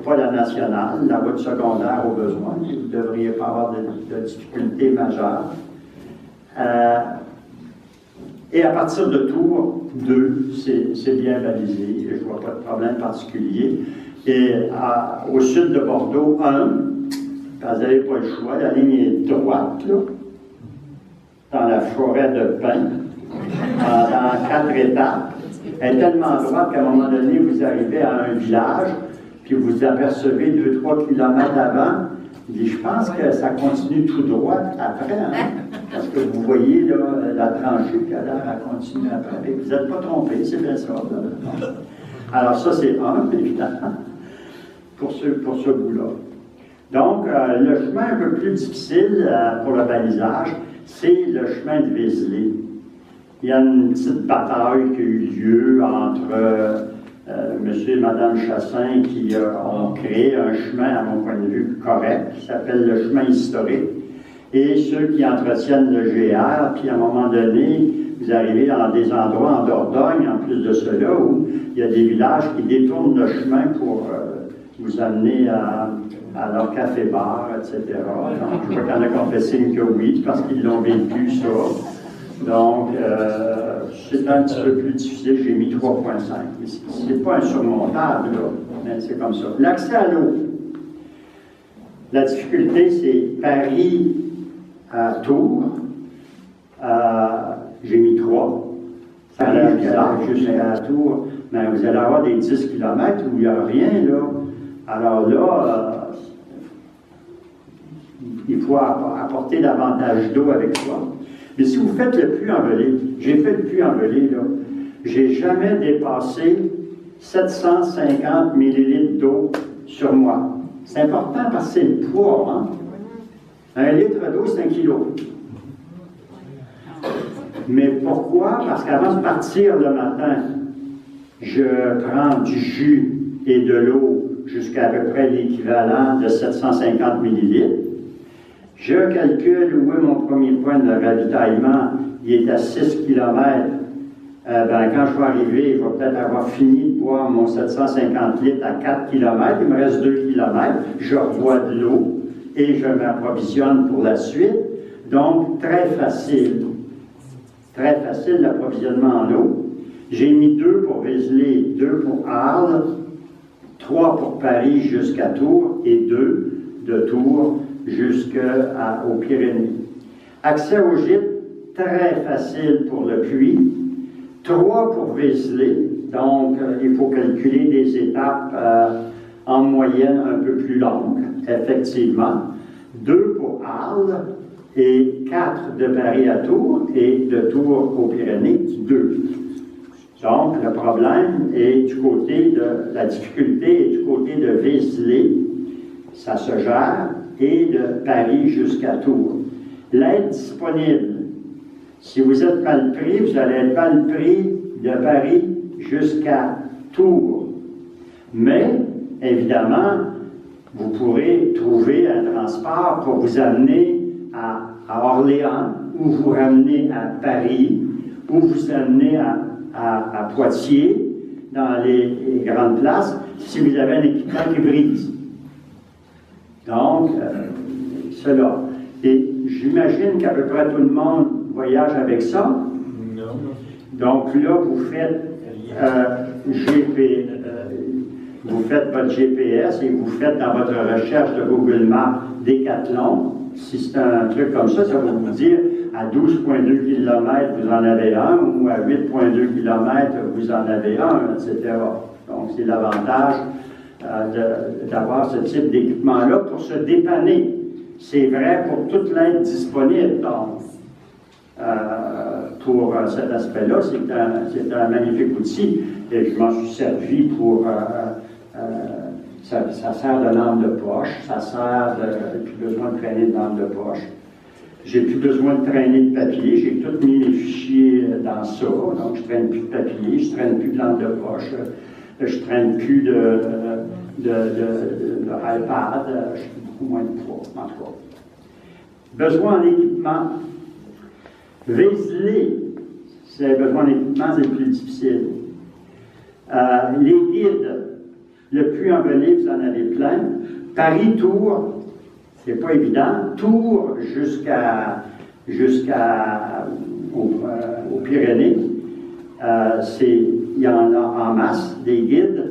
pas la nationale, la route secondaire au besoin. Vous ne devriez pas avoir de difficultés majeures. Et à partir de Tours 2, c'est bien balisé, je ne vois pas de problème particulier. Et au sud de Bordeaux, 1, quand vous n'avez pas le choix, la ligne est droite, là, dans la forêt de pins, dans 4 étapes. Elle est tellement droite qu'à un moment donné, vous arrivez à un village, puis vous apercevez 2-3 kilomètres avant. Je pense que ça continue tout droit après, hein? Parce que vous voyez là, la tranchée qui a l'air à continuer après. Vous n'êtes pas trompé, c'est bien ça. Là. Alors ça, c'est évidemment, pour ce bout-là. Donc, le chemin un peu plus difficile pour le balisage, c'est le chemin de Vézelay. Il y a une petite bataille qui a eu lieu entre monsieur et madame Chassin qui ont créé un chemin, à mon point de vue, correct, qui s'appelle le chemin historique, et ceux qui entretiennent le GR, puis à un moment donné, vous arrivez dans des endroits en Dordogne, en plus de cela, où il y a des villages qui détournent le chemin pour vous amener à leur café-bar, etc. Donc, je vois qu'il y en a qui ont fait signe que oui, parce qu'ils l'ont vécu, ça. Donc, c'est un petit peu plus difficile, j'ai mis 3.5. Ce n'est pas insurmontable, là, mais c'est comme ça. L'accès à l'eau. La difficulté, c'est Paris à Tours. J'ai mis 3. Ça a l'air bizarre, jusqu'à Tours, mais vous allez avoir des 10 km où il n'y a rien, là. Alors là, il faut apporter davantage d'eau avec soi. Mais si vous faites le puits envelé, j'ai fait le puits envelé, là, j'ai jamais dépassé 750 millilitres d'eau sur moi. C'est important parce que c'est le poids, hein? 1 litre d'eau, c'est 1 kilo. Mais pourquoi? Parce qu'avant de partir le matin, je prends du jus et de l'eau jusqu'à peu près l'équivalent de 750 millilitres. Je calcule où est mon premier point de ravitaillement. Il est à 6 km. Quand je vais arriver, je vais peut-être avoir fini de boire mon 750 litres à 4 km. Il me reste 2 km. Je rebois de l'eau et je m'approvisionne pour la suite. Donc, très facile. Très facile l'approvisionnement en eau. J'ai mis 2 pour Vézelay, 2 pour Arles, 3 pour Paris jusqu'à Tours et 2 de Tours jusqu'aux Pyrénées. Accès au gîte, très facile pour le puits. 3 pour Vézelay, donc il faut calculer des étapes en moyenne un peu plus longues, effectivement. 2 pour Arles et 4 de Paris à Tours et de Tours aux Pyrénées, 2. Donc, le problème est du côté de la difficulté est du côté de Vézelay, ça se gère, et de Paris jusqu'à Tours. L'aide disponible, si vous êtes mal pris, vous allez être mal pris de Paris jusqu'à Tours. Mais, évidemment, vous pourrez trouver un transport pour vous amener à Orléans, ou vous ramener à Paris, ou vous amener à Poitiers, dans les grandes places, si vous avez un équipement qui brise. Donc, cela. Et j'imagine qu'à peu près tout le monde voyage avec ça. Non. Donc là, vous faites vous faites votre GPS et vous faites dans votre recherche de Google Maps Décathlon. Si c'est un truc comme ça, ça va vous dire à 12,2 km, vous en avez un, ou à 8,2 km, vous en avez un, etc. Donc, c'est l'avantage d'avoir ce type d'équipement-là pour se dépanner. C'est vrai pour toute l'aide disponible. Donc, pour cet aspect-là, c'est un magnifique outil. Et je m'en suis servi pour... ça sert de lampe de poche, ça sert de... J'ai plus besoin de traîner de lampe de poche. J'ai plus besoin de traîner de papier, j'ai tout mis mes fichiers dans ça, donc je ne traîne plus de papier, je ne traîne plus de lampe de poche, je ne traîne plus de iPad, j'ai beaucoup moins de poids, en tout cas. Besoin en équipement. Vézelay, si vous avez besoin d'équipement, c'est plus difficile. Les guides, le Puy-en-Velay, vous en avez plein. Paris-Tours, c'est pas évident. Tours aux Pyrénées, il y en a en masse, des guides.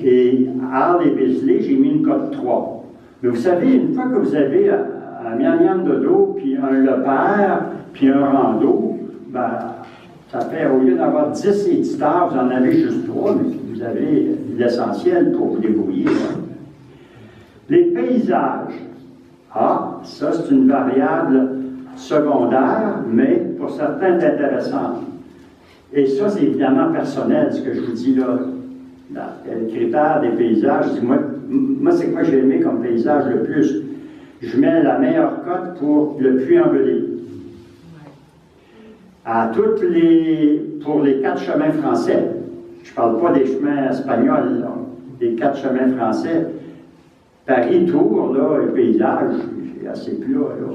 Et Arles et Vézelay, j'ai mis une cote 3. Mais vous savez, une fois que vous avez un miam-miam de dos, puis un Lepère, puis un rando, ben, ça fait, au lieu d'avoir 10 éditeurs, vous en avez juste 3, mais vous avez l'essentiel pour vous débrouiller. Les paysages. Ah, ça, c'est une variable secondaire, mais pour certains, intéressante. Et ça, c'est évidemment personnel, ce que je vous dis là. Le critère des paysages, je dis, moi c'est quoi j'ai aimé comme paysage le plus? Je mets la meilleure cote pour le Puy-en-Velay. Pour les 4 chemins français, je ne parle pas des chemins espagnols, là, des 4 chemins français, Paris-Tours, là, le paysage, c'est assez plat, là.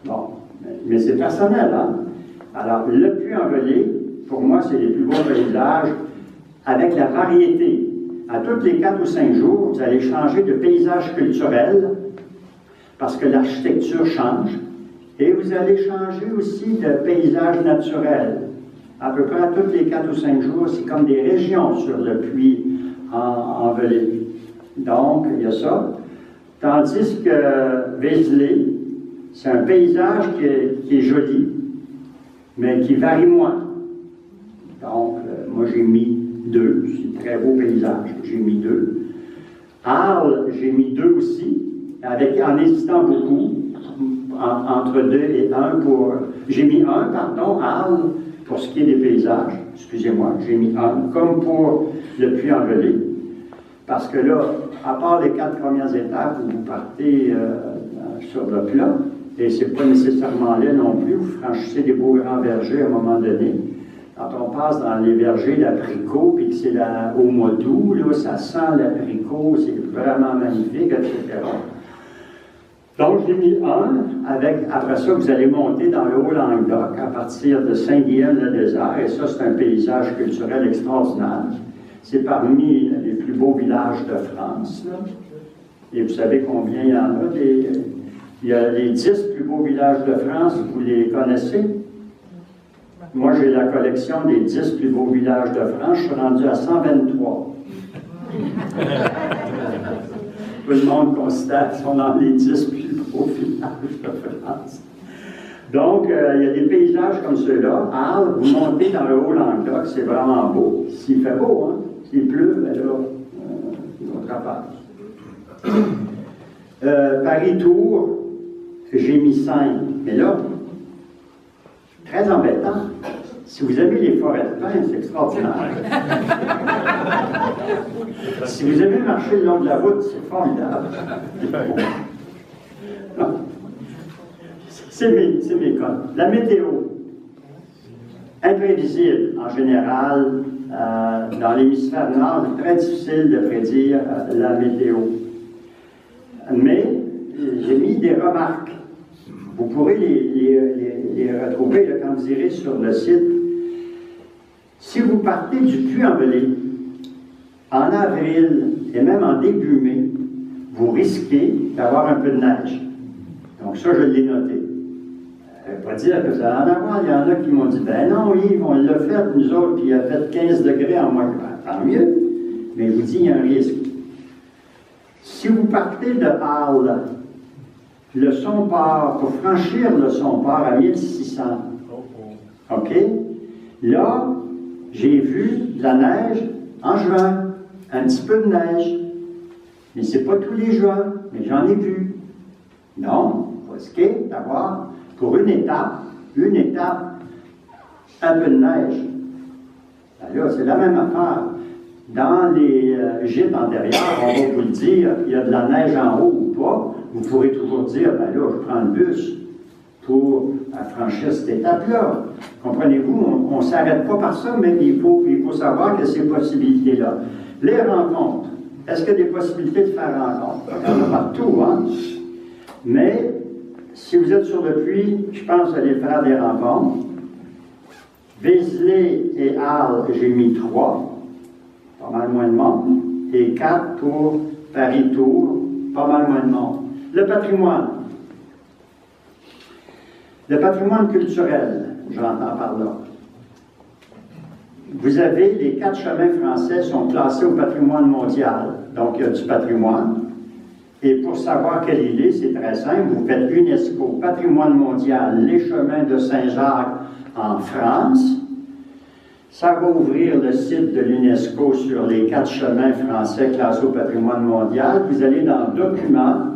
Bon, mais c'est personnel, hein? Alors, le Puy-en-Velay, pour moi, c'est les plus beaux paysages avec la variété. À tous les 4 ou 5 jours, vous allez changer de paysage culturel parce que l'architecture change. Et vous allez changer aussi de paysage naturel. À peu près à tous les 4 ou 5 jours, c'est comme des régions sur le Puy-en-Velay. Donc, il y a ça. Tandis que Vézelay, c'est un paysage qui est joli, mais qui varie moins. Donc, moi, j'ai mis 2. C'est un très beau paysage. J'ai mis 2. Arles, j'ai mis 2 aussi, en hésitant beaucoup. Entre 2 et 1 pour... J'ai mis 1, pardon, Arles, pour ce qui est des paysages. Excusez-moi, j'ai mis 1, comme pour le Puy-en-Velay. Parce que là, à part les 4 premières étapes où vous partez sur le plat, et c'est pas nécessairement là non plus, vous franchissez des beaux grands vergers à un moment donné. Quand on passe dans les vergers d'apricots, puis que c'est au mois d'août, là, ça sent l'apricot, c'est vraiment magnifique, etc. Donc, j'ai mis 1, après ça, vous allez monter dans le Haut-Languedoc, à partir de Saint-Guillaume-le-Désert, et ça, c'est un paysage culturel extraordinaire. C'est parmi les plus beaux villages de France, là. Et vous savez combien il y en a? Il y a les 10 plus beaux villages de France, vous les connaissez? Moi, j'ai la collection des 10 plus beaux villages de France, je suis rendu à 123. Tout le monde considère qu'ils sont dans les 10 plus beaux villages de France. Donc, il y a des paysages comme ceux-là. Arles, vous montez dans le Haut-Languedoc, c'est vraiment beau. S'il fait beau, hein? S'il pleut, ben là, c'est notre affaire. Paris-Tours, j'ai mis 5. Mais là, très embêtant. Si vous aimez les forêts de pins, c'est extraordinaire. Si vous aimez marcher le long de la route, c'est formidable. C'est mes cas. La météo, imprévisible en général. Dans l'hémisphère nord, c'est très difficile de prédire la météo. Mais j'ai mis des remarques. Vous pourrez les retrouver là, quand vous irez sur le site. Si vous partez du Puy-en-Velay, en avril et même en début mai, vous risquez d'avoir un peu de neige. Donc ça, je l'ai noté. Ça ne veut pas dire que vous allez en avoir. Il y en a qui m'ont dit, ben non, Yves, on l'a fait, nous autres, puis il a fait 15 degrés en moins. Tant mieux, mais je vous dis, il y a un risque. Si vous partez de Arles, le Somport, pour franchir le Somport à 1600, OK? Là, j'ai vu de la neige en juin, un petit peu de neige, mais ce n'est pas tous les juins, mais j'en ai vu. Donc, vous risquez d'avoir, pour une étape, un peu de neige. Ben là, c'est la même affaire. Dans les gîtes antérieurs, on va vous le dire, il y a de la neige en haut ou pas. Vous pourrez toujours dire, ben là, je prends le bus pour franchir cette étape-là. Comprenez-vous, on ne s'arrête pas par ça, mais il faut savoir que ces possibilités-là. Les rencontres. Est-ce qu'il y a des possibilités de faire rencontre? Il y en a partout, hein? Mais, si vous êtes sur le puits, je pense aller faire des rencontres. Vézelay et Arles, j'ai mis 3, pas mal moins de monde. Et 4 pour Paris-Tours, pas mal moins de monde. Le patrimoine. Le patrimoine culturel, j'entends par là. Vous avez les 4 chemins français sont classés au patrimoine mondial. Donc, il y a du patrimoine. Et pour savoir quel il est, c'est très simple. Vous faites UNESCO, patrimoine mondial, les chemins de Saint-Jacques en France. Ça va ouvrir le site de l'UNESCO sur les 4 chemins français classés au patrimoine mondial. Vous allez dans Documents.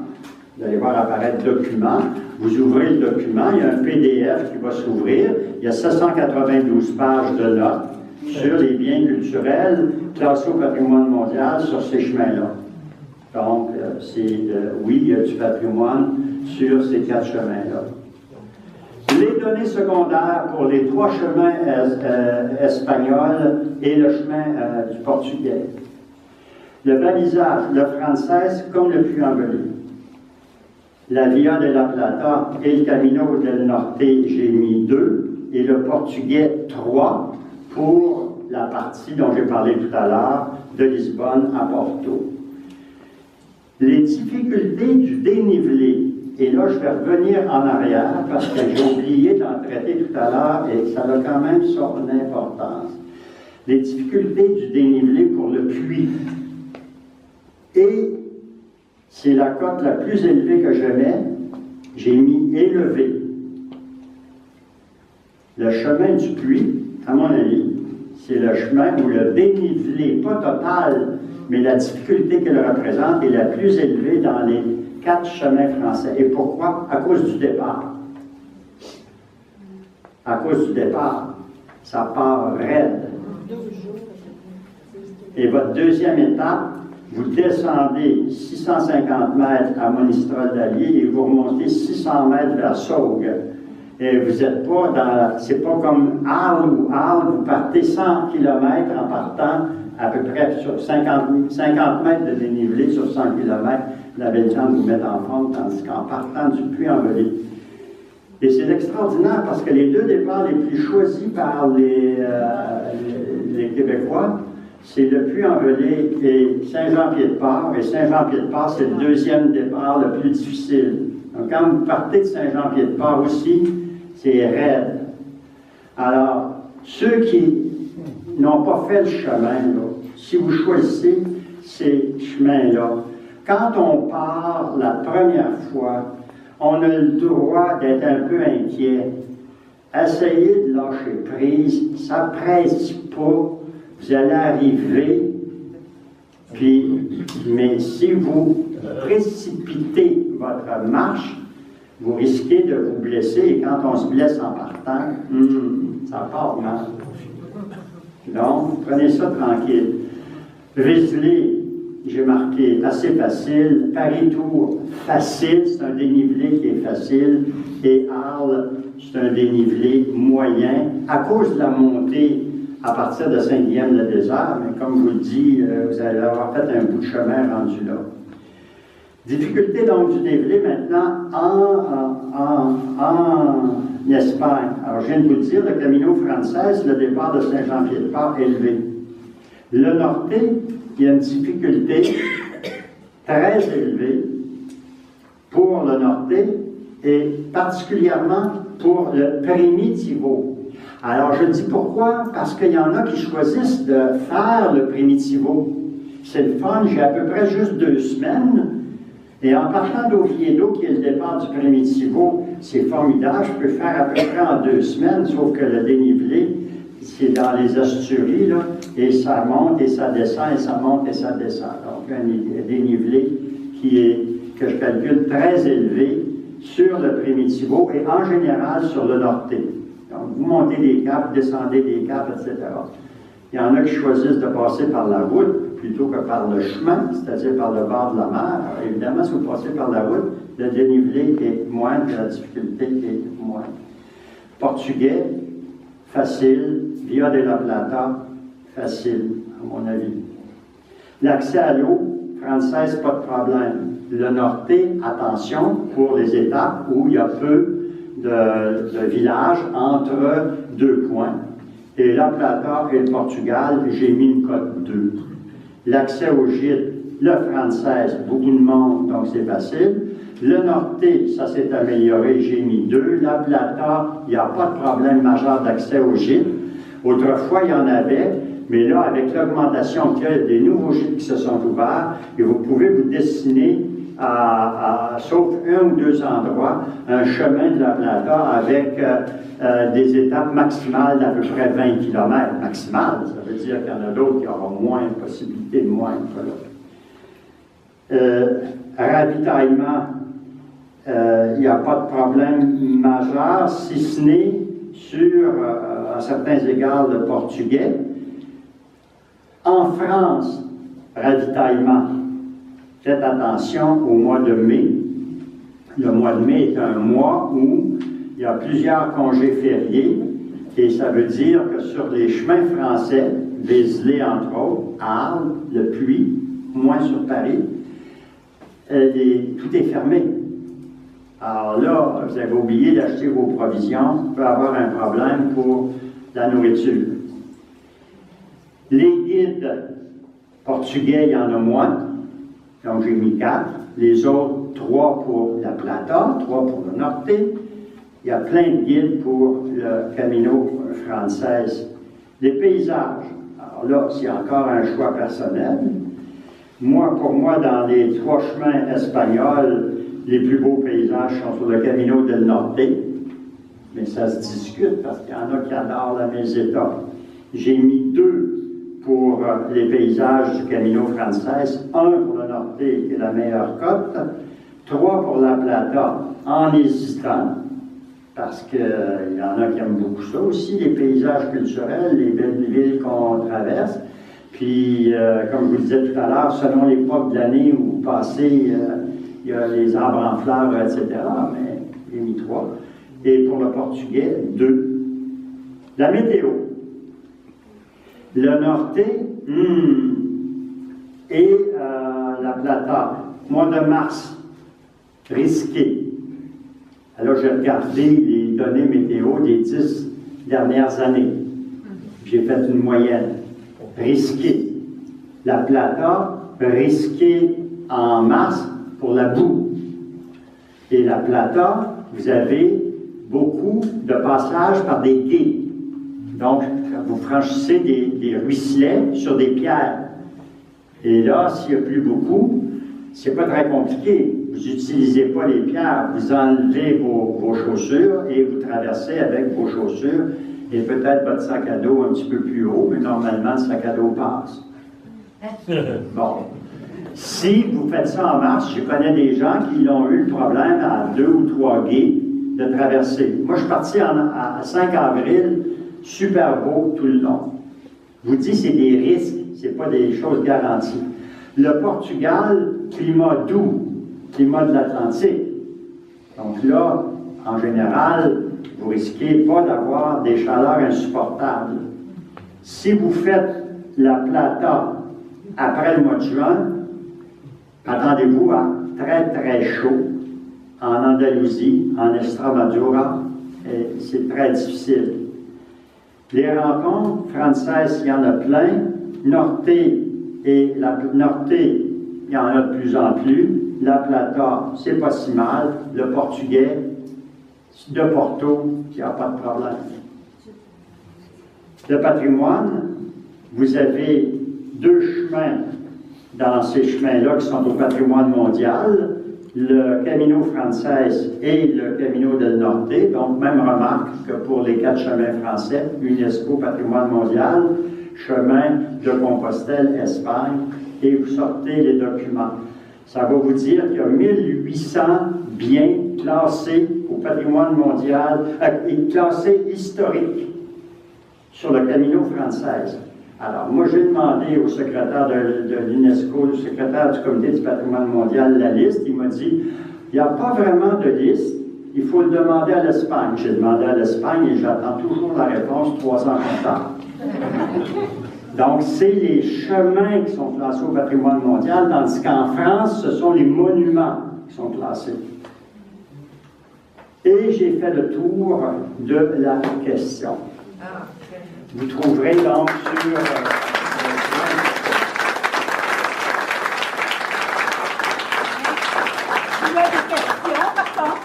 Vous allez voir apparaître Documents. Vous ouvrez le document, il y a un PDF qui va s'ouvrir. Il y a 792 pages de notes sur les biens culturels classés au patrimoine mondial sur ces chemins-là. Donc, oui, il y a du patrimoine sur ces 4 chemins-là. Les données secondaires pour les 3 chemins espagnols et le chemin du portugais. Le balisage, le français comme le Puy-en-Velay. La Via de la Plata et le Camino del Norte, j'ai mis 2, et le portugais 3 pour la partie dont j'ai parlé tout à l'heure, de Lisbonne à Porto. Les difficultés du dénivelé, et là je vais revenir en arrière parce que j'ai oublié d'en traiter tout à l'heure et ça a quand même son importance. Les difficultés du dénivelé pour le puits. Et c'est la cote la plus élevée que je mets. J'ai mis élevé. Le chemin du puits, à mon avis, c'est le chemin où le dénivelé, pas total, mais la difficulté qu'elle représente est la plus élevée dans les 4 chemins français. Et pourquoi? À cause du départ. À cause du départ. Ça part raide. Et votre deuxième étape, vous descendez 650 mètres à Monistrol d'Allier et vous remontez 600 mètres vers Saugues. Et vous n'êtes pas dans... C'est pas comme Arles ou Arles, vous partez 100 km en partant à peu près sur 50 mètres de dénivelé sur 100 km. La Belle-Chance vous met en forme, tandis qu'en partant du Puy-en-Velay. Et c'est extraordinaire parce que les 2 départs les plus choisis par les Québécois, c'est le Puy-en-Velay et Saint-Jean-Pied-de-Port. Et Saint-Jean-Pied-de-Port, c'est le 2e départ le plus difficile. Donc, quand vous partez de Saint-Jean-Pied-de-Port aussi, c'est raide. Alors, ceux qui n'ont pas fait le chemin, là, si vous choisissez ces chemins-là, Quand on part la première fois, on a le droit d'être un peu inquiet. Essayez de lâcher prise, ça ne presse pas, vous allez arriver, mais si vous précipitez votre marche, vous risquez de vous blesser, et quand on se blesse en partant, ça part mal. Donc, prenez ça tranquille. Vézelay, j'ai marqué assez facile. Paris-Tours, facile, c'est un dénivelé qui est facile. Et Arles, c'est un dénivelé moyen. À cause de la montée à partir de Saint-Guillaume-le-Désert, mais comme je vous le dis, vous allez avoir fait un bout de chemin rendu là. Difficulté donc du dénivelé maintenant en Espagne. Alors, je viens de vous le dire, le Camino Frances, le départ de Saint-Jean-Pied-de-Port élevé. Le Norte, il y a une difficulté très élevée pour le Norte et particulièrement pour le Primitivo. Alors, je dis pourquoi? Parce qu'il y en a qui choisissent de faire le Primitivo. C'est le fun, j'ai à peu près juste 2 semaines. Et en partant d'Oviedo, qui est le départ du Primitivo, c'est formidable, je peux faire à peu près en 2 semaines, sauf que le dénivelé, c'est dans les Asturies, là, et ça monte et ça descend, et ça monte et ça descend. Donc, un dénivelé que je calcule très élevé sur le Primitivo et en général sur le Norte. Donc, vous montez des caps, descendez des caps, etc. Il y en a qui choisissent de passer par la route plutôt que par le chemin, c'est-à-dire par le bord de la mer. Alors, évidemment, si vous passez par la route, le dénivelé est moindre et la difficulté est moindre. Portugais, facile. Via de la Plata, facile, à mon avis. L'accès à l'eau, Frances, pas de problème. Le Norte, attention, pour les étapes où il y a peu de villages entre 2 points. Et la Plata et le Portugal, j'ai mis une cote 2. L'accès au gîte, le Frances, beaucoup de monde, donc c'est facile. Le Norte, ça s'est amélioré, j'ai mis 2. La Plata, il n'y a pas de problème majeur d'accès au gîte. Autrefois, il y en avait, mais là, avec l'augmentation qu'il y a des nouveaux gîtes qui se sont ouverts, et vous pouvez vous dessiner, sauf 1 ou 2 endroits, un chemin de la Plata avec des étapes maximales d'à peu près 20 km. Maximales, ça veut dire qu'il y en a d'autres qui auront moins de possibilités, moins. Ravitaillement, il n'y a pas de problème majeur, si ce n'est sur, à certains égards, le portugais. En France, ravitaillement, faites attention au mois de mai. Le mois de mai est un mois où il y a plusieurs congés fériés, et ça veut dire que sur les chemins français, Vézelay entre autres, Arles, Le Puy, moins sur Paris, tout est fermé. Alors là, vous avez oublié d'acheter vos provisions, vous pouvez avoir un problème pour la nourriture. Les guides portugais, il y en a moins, donc j'ai mis 4. Les autres, 3 pour la Plata, 3 pour le Norte. Il y a plein de guides pour le Camino Frances. Les paysages, alors là, c'est encore un choix personnel. Pour moi, dans les 3 chemins espagnols, les plus beaux paysages sont sur le Camino del Norte, mais ça se discute parce qu'il y en a qui adorent la meseta. J'ai mis 2 pour les paysages du Camino Frances, 1 pour le Norte qui est la meilleure cote, 3 pour la Plata en hésitant, parce qu'il y en a qui aiment beaucoup ça aussi, les paysages culturels, les belles villes qu'on traverse. Puis, comme je vous le disais tout à l'heure, selon l'époque de l'année où vous passez, il y a les arbres en fleurs, etc., mais j'ai mis 3. Et pour le portugais, 2. La météo. Le Norte et la Plata. Mois de mars, risqué. Alors, j'ai regardé les données météo des 10 dernières années. J'ai fait une moyenne. Risqué. La Plata, risqué en mars pour la boue. Et la Plata, vous avez beaucoup de passages par des quais. Donc, vous franchissez des ruisselets sur des pierres. Et là, s'il n'y a plus beaucoup, c'est pas très compliqué. Vous n'utilisez pas les pierres, vous enlevez vos chaussures et vous traversez avec vos chaussures et peut-être votre sac à dos un petit peu plus haut, mais normalement, le sac à dos passe. Bon. Si vous faites ça en marche, je connais des gens qui ont eu le problème à 2 ou 3 gués de traverser. Moi, je suis parti à 5 avril, super beau tout le long. Je vous dis, c'est des risques, c'est pas des choses garanties. Le Portugal, climat doux, climat de l'Atlantique. Donc là, en général, vous risquez pas d'avoir des chaleurs insupportables. Si vous faites la plata après le mois de juin, attendez-vous à très très chaud en Andalousie, en Extremadura, et c'est très difficile. Les rencontres françaises, il y en a plein. Norté, il y en a de plus en plus. La Plata, c'est pas si mal. Le portugais, de Porto, il n'y a pas de problème. Le patrimoine, vous avez 2 chemins dans ces chemins-là qui sont au patrimoine mondial, le Camino Frances et le Camino del Norte. Donc, même remarque que pour les 4 chemins français, UNESCO Patrimoine mondial, chemin de Compostelle, Espagne, et vous sortez les documents. Ça va vous dire qu'il y a 1800 biens classés au patrimoine mondial, et classés historiques sur le Camino Frances. Alors, moi, j'ai demandé au secrétaire de l'UNESCO, le secrétaire du Comité du patrimoine mondial, la liste. Il m'a dit, il n'y a pas vraiment de liste, il faut le demander à l'Espagne. J'ai demandé à l'Espagne et j'attends toujours la réponse 3 ans plus tard. Donc, c'est les chemins qui sont classés au patrimoine mondial, tandis qu'en France, ce sont les monuments qui sont classés. Et j'ai fait le tour de la question. Vous trouverez donc sur... Tu as des questions, par contre?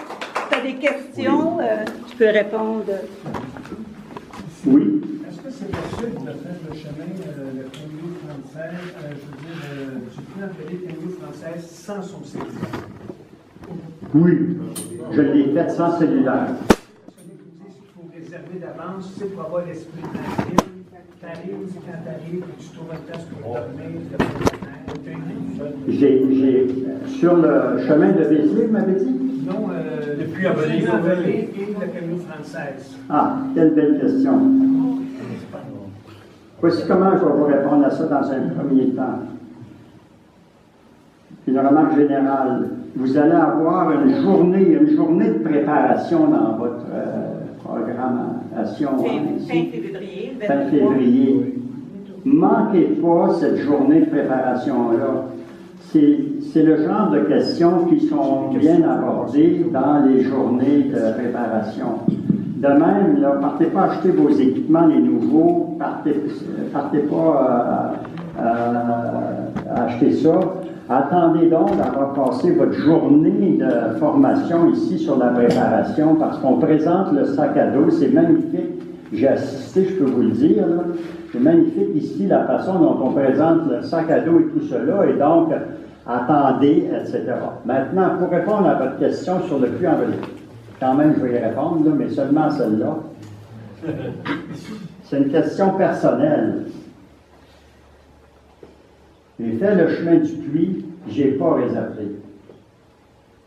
Tu as des questions? Tu peux répondre. Oui. Est-ce que c'est possible de faire le chemin, le Camino Frances, du plan de l'île Camino Frances sans son cellulaire? Oui, je l'ai fait sans cellulaire. Il faut réserver d'avance, tu sais, pour avoir l'esprit tranquille. T'arrives, quand t'arrives, tu trouves un place pour dormir, Sur le chemin de Vézelay, vous m'avez dit? Non, depuis Avelay et le Camino Frances. Ah, quelle belle question. Voici comment je vais vous répondre à ça dans un premier temps. Une remarque générale. Vous allez avoir une journée de préparation dans votre programmation. Fin février. Fin février. Manquez pas cette journée de préparation-là. C'est le genre de questions qui sont bien abordées dans les journées de préparation. De même, ne partez pas acheter vos équipements, les nouveaux, partez pas acheter ça. Attendez donc d'avoir passé votre journée de formation ici sur la préparation, parce qu'on présente le sac à dos, c'est magnifique. J'ai assisté, je peux vous le dire, là. C'est magnifique ici la façon dont on présente le sac à dos et tout cela, et donc attendez, etc. Maintenant, pour répondre à votre question sur le puits envolé, quand même je vais y répondre, là, mais seulement celle-là. C'est une question personnelle. J'ai fait le chemin du puits, je n'ai pas réservé.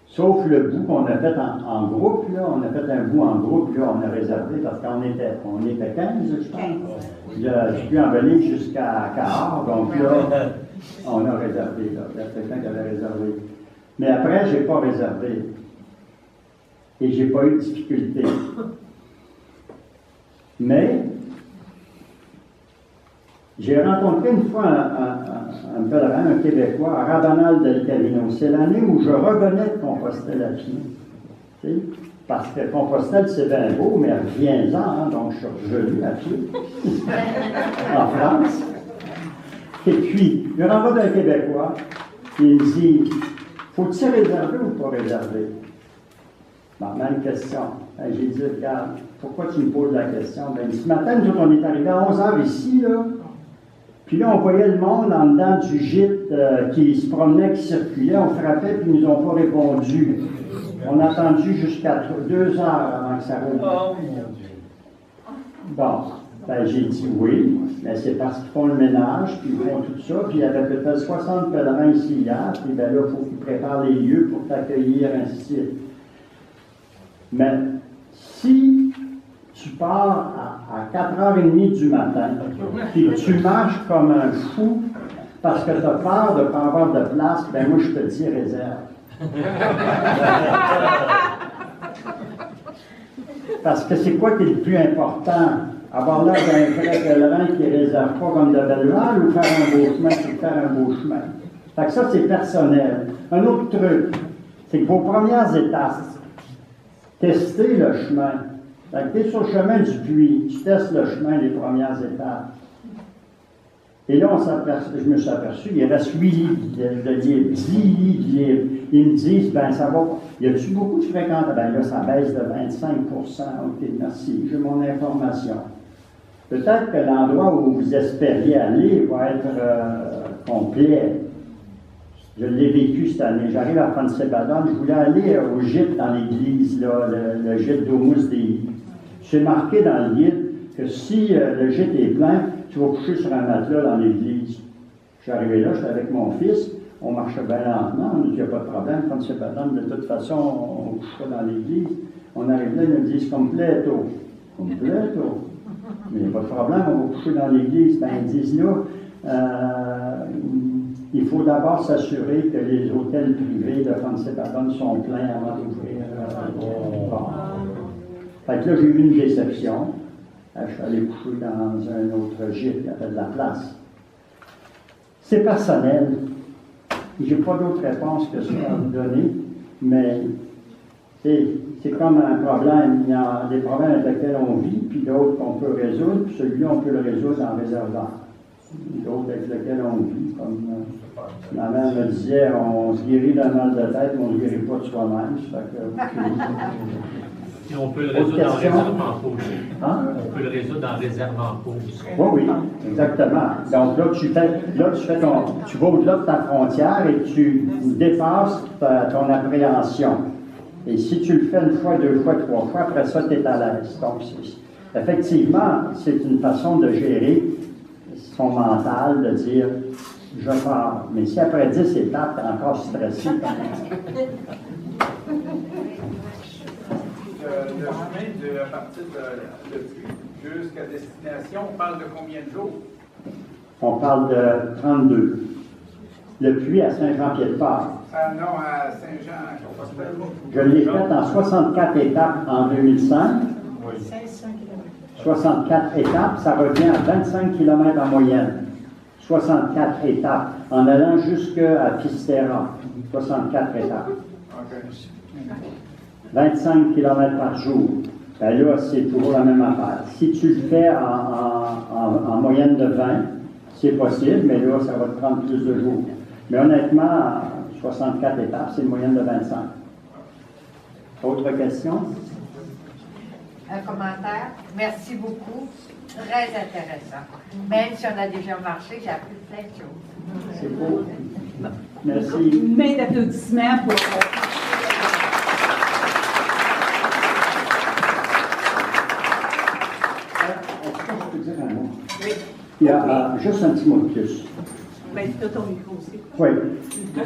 Sauf le bout qu'on a fait en groupe, là, on a fait un bout en groupe, là, on a réservé parce qu'on était 15, je pense. Du puits envolé jusqu'à Cahors, donc là, on a réservé, là. Il y a quelqu'un qui avait réservé. Mais après, je n'ai pas réservé. Et je n'ai pas eu de difficulté. Mais, j'ai rencontré une fois un pèlerin, un Québécois, à Rabanal del Camino. C'est l'année où je revenais de Compostelle à pied. Parce que Compostelle, c'est bien beau, mais reviens-en, hein, donc je suis revenu à pied en France. Et puis, je renvoie d'un Québécois, il me dit, faut-il réserver ou pas réserver? Bon, même question. J'ai dit, regarde, pourquoi tu me poses la question? Ben, ce matin, nous, on est arrivé à 11h ici, là. Puis là, on voyait le monde en dedans du gîte qui se promenait, qui circulait. On frappait, puis ils nous ont pas répondu. On a attendu jusqu'à 2 heures avant que ça roule. Bon, ben, j'ai dit oui, mais c'est parce qu'ils font le ménage, puis ils font tout ça. Puis il y avait peut-être 60 pèlerins ici hier, puis ben là, il faut qu'ils préparent les lieux pour t'accueillir, ainsi de suite. Mais si tu pars à 4h30 du matin, puis tu marches comme un fou parce que tu as peur de ne pas avoir de place, ben moi je te dis réserve. Parce que c'est quoi qui est le plus important? Avoir l'air d'un vrai pèlerin qui ne réserve pas comme de Belleval ou faire un beau chemin, c'est faire un beau chemin. Fait que ça, c'est personnel. Un autre truc, c'est que vos premières étapes, testez le chemin. Fait que tu es sur le chemin du puits, tu testes le chemin les premières étapes. Et là, je me suis aperçu, il reste 8 livres de livres, 10 livres de livres. Ils me disent, ben ça va, y a-tu beaucoup de fréquentation? Ben là, ça baisse de 25%. OK, merci, j'ai mon information. Peut-être que l'endroit où vous espériez aller va être complet. Je l'ai vécu cette année. J'arrive à Fontsébadone, je voulais aller au gîte dans l'église, là, le gîte d'Aumus Dei. C'est marqué dans le guide que si le gîte est plein, tu vas coucher sur un matelas dans l'église. Je suis arrivé là, j'étais avec mon fils, on marchait bien lentement, on dit qu'il n'y a pas de problème, Fontsébadone, de toute façon, on couchera dans l'église. On arrive là, ils nous disent completo. Completo. Mais il n'y a pas de problème, on va coucher dans l'église. Ben, ils disent là, il faut d'abord s'assurer que les hôtels privés de Fontsébadone sont pleins avant d'ouvrir. Fait que là, j'ai eu une déception. Je suis allé coucher dans un autre gîte, il y avait de la place. C'est personnel. Je n'ai pas d'autre réponse que ça à vous donner, mais c'est comme un problème. Il y a des problèmes avec lesquels on vit, puis d'autres qu'on peut résoudre, puis celui-là, on peut le résoudre en réservant. D'autres avec lesquels on vit, comme ma mère me disait, on se guérit d'un mal de tête, mais on ne se guérit pas de soi-même. Et on peut le résoudre en réserve en pause. Hein? On peut le résoudre en réserve en pause. Oui, exactement. Donc là, tu vas au-delà de ta frontière et tu dépasses ton appréhension. Et si tu le fais une fois, 2 fois, 3 fois, après ça, tu es à l'aise. Donc, effectivement, c'est une façon de gérer son mental, de dire je pars. Mais si après 10 étapes, tu es encore stressé. Le chemin à partir de Puy jusqu'à destination, on parle de combien de jours? On parle de 32. Le Puy à Saint-Jean-Pied-de-Port. Ah non, à Saint-Jean. Je l'ai fait en 64 étapes en 2005. Oui. 500 km. 64 étapes, ça revient à 25 km en moyenne. 64 étapes, en allant jusqu'à Pistera. 64 étapes. OK. 25 km par jour. Ben là, c'est toujours la même affaire. Si tu le fais en moyenne de 20, c'est possible, mais là, ça va te prendre plus de jours. Mais honnêtement, 64 étapes, c'est une moyenne de 25. Autre question? Un commentaire. Merci beaucoup. Très intéressant. Même si on a déjà marché, j'ai appris plein de choses. C'est beau. Merci. Une main d'applaudissements pour... Il y a juste un petit mot de plus. Ben, tu as ton micro aussi. Oui.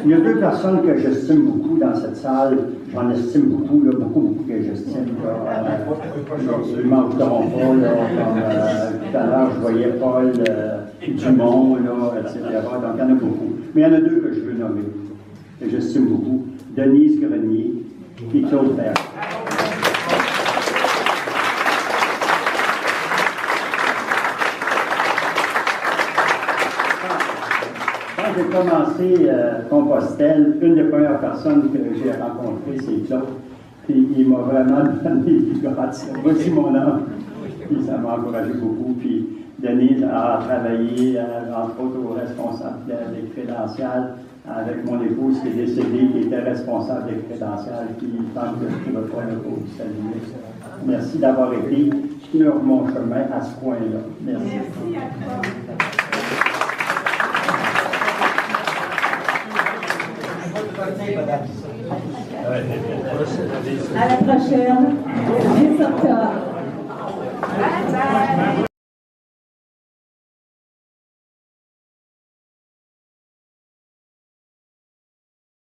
Il y a 2 personnes que j'estime beaucoup dans cette salle. J'en estime beaucoup, là, beaucoup que j'estime. Ils ne manqueront pas. Là, comme, tout à l'heure, je voyais Paul Dumont, là, etc. Donc, il y en a beaucoup. Mais il y en a 2 que je veux nommer. Que j'estime beaucoup. Denise Grenier et Claude Berg. J'ai commencé Compostelle, une des premières personnes que j'ai rencontrées, c'est Claude. Puis il m'a vraiment donné du grâce. Voici mon nom. Puis ça m'a encouragé beaucoup. Puis Denise a travaillé, entre autres, au responsable des crédentiales avec mon épouse qui est décédée, qui était responsable des crédentiales, qui pense que je ne peux pas le saluer. Merci d'avoir été sur mon chemin à ce point-là. Merci. Merci à toi. À la prochaine. Bis Bye bye.